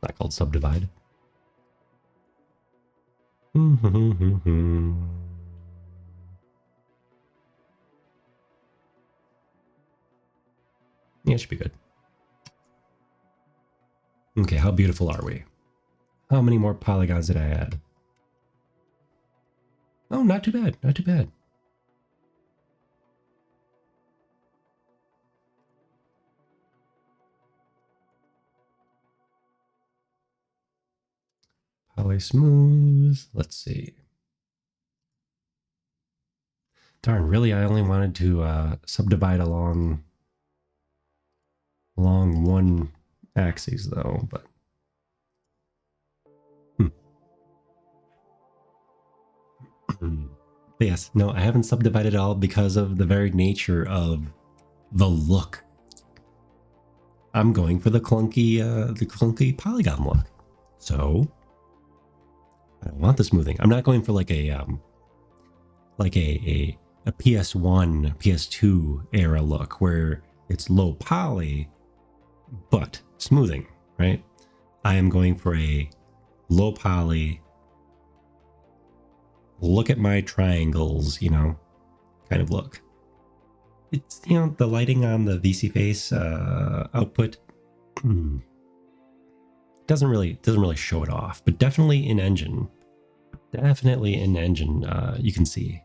Not called subdivide. Yeah, it should be good. Okay, how beautiful are we? How many more polygons did I add? Oh, not too bad, not too bad. Poly smooth. Let's see. Darn, really, I only wanted to subdivide along one axis though, but but yes, no, I haven't subdivided all because of the very nature of the look. I'm going for the clunky polygon look. So I don't want the smoothing. I'm not going for like a PS1, PS2 era look where it's low poly but smoothing, right? I am going for a low poly, look at my triangles, kind of look. It's, the lighting on the VC face output doesn't really show it off, but definitely in engine, you can see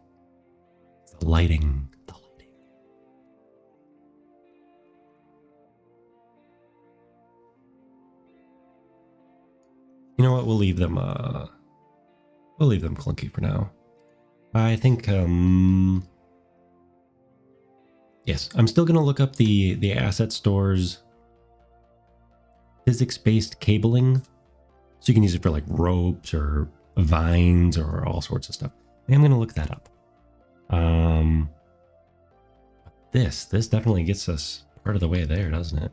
the lighting. You know what? We'll leave them clunky for now. I think yes, I'm still gonna look up the asset store's physics-based cabling, so you can use it for like ropes or vines or all sorts of stuff. I am gonna look that up. This definitely gets us part of the way there, doesn't it?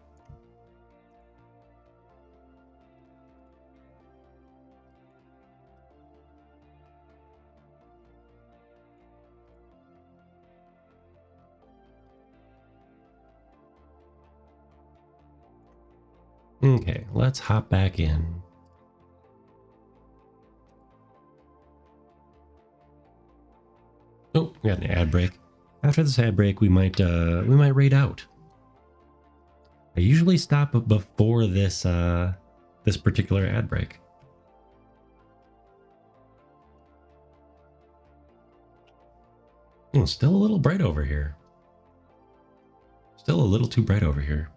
Okay, let's hop back in. Oh, we got an ad break. After this ad break, we might raid out. I usually stop before this this particular ad break. Oh, still a little bright over here. Still a little too bright over here.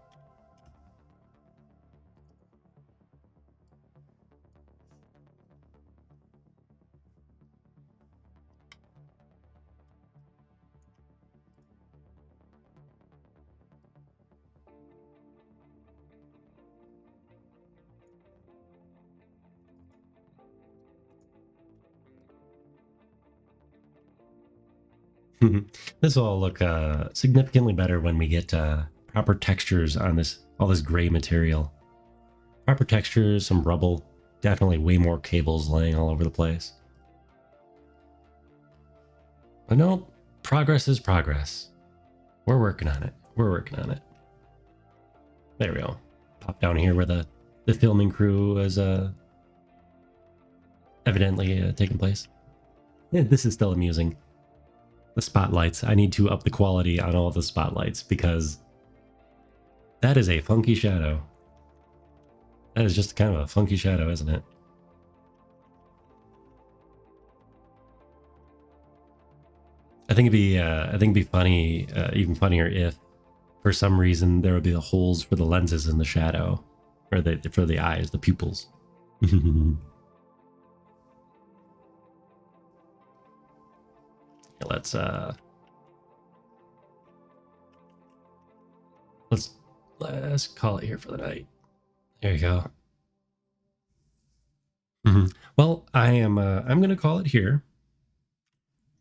This will all look significantly better when we get proper textures on all this gray material. Proper textures, some rubble, definitely way more cables laying all over the place. But no, progress is progress. We're working on it. There we go. Pop down here where the filming crew is evidently taking place. Yeah, this is still amusing. The spotlights. I need to up the quality on all the spotlights because that is a funky shadow. That is just kind of a funky shadow, isn't it? I think it'd be funny, even funnier if, for some reason, there would be the holes for the lenses in the shadow, or for the eyes, the pupils. Let's call it here for the night. There you go. Well, I'm gonna call it here.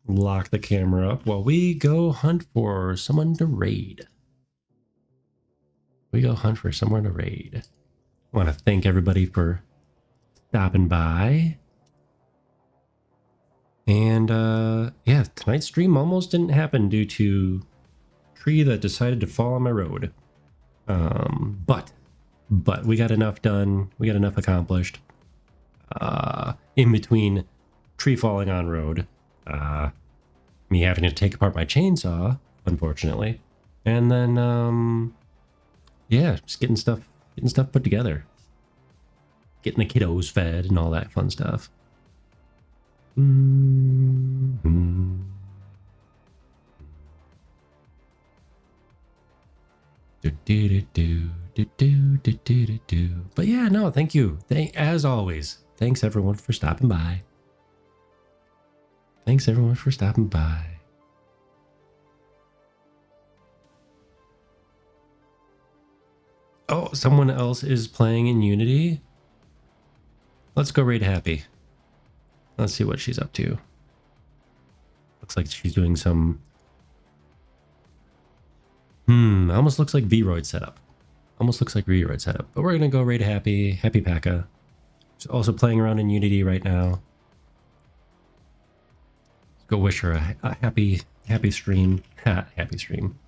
Lock the camera up while we go hunt for someone to raid. I want to thank everybody for stopping by. And yeah, tonight's stream almost didn't happen due to a tree that decided to fall on my road. But we got enough done. We got enough accomplished. In between tree falling on road, me having to take apart my chainsaw, unfortunately, and then yeah, just getting stuff put together, getting the kiddos fed and all that fun stuff. But yeah, no, thank you. As always, thanks everyone for stopping by. Thanks everyone for stopping by. Oh, someone else is playing in Unity. Let's go raid Happy. Let's see what she's up to. Looks like she's doing some... almost looks like V-Roid setup. Almost looks like V-Roid setup. But we're going to go raid Happy. Happy Paka. She's also playing around in Unity right now. Let's go wish her a happy stream. Happy stream.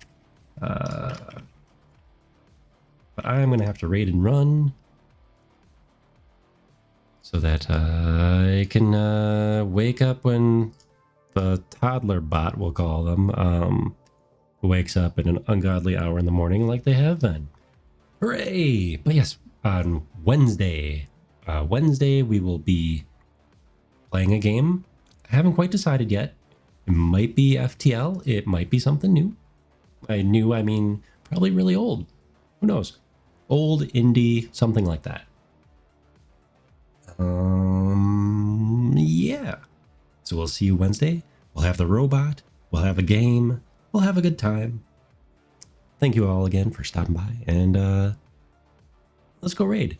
But I'm going to have to raid and run. So that I can wake up when the toddler bot, we'll call them, wakes up at an ungodly hour in the morning like they have been. Hooray! But yes, on Wednesday, we will be playing a game. I haven't quite decided yet. It might be FTL. It might be something new. I mean, probably really old. Who knows? Old, indie, something like that. Yeah. So we'll see you Wednesday. We'll have the robot. We'll have a game. We'll have a good time. Thank you all again for stopping by, and let's go raid.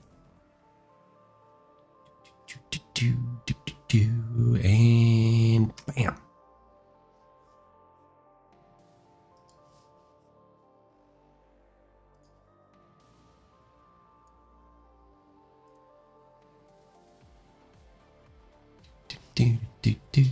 And bam. Do, do, do.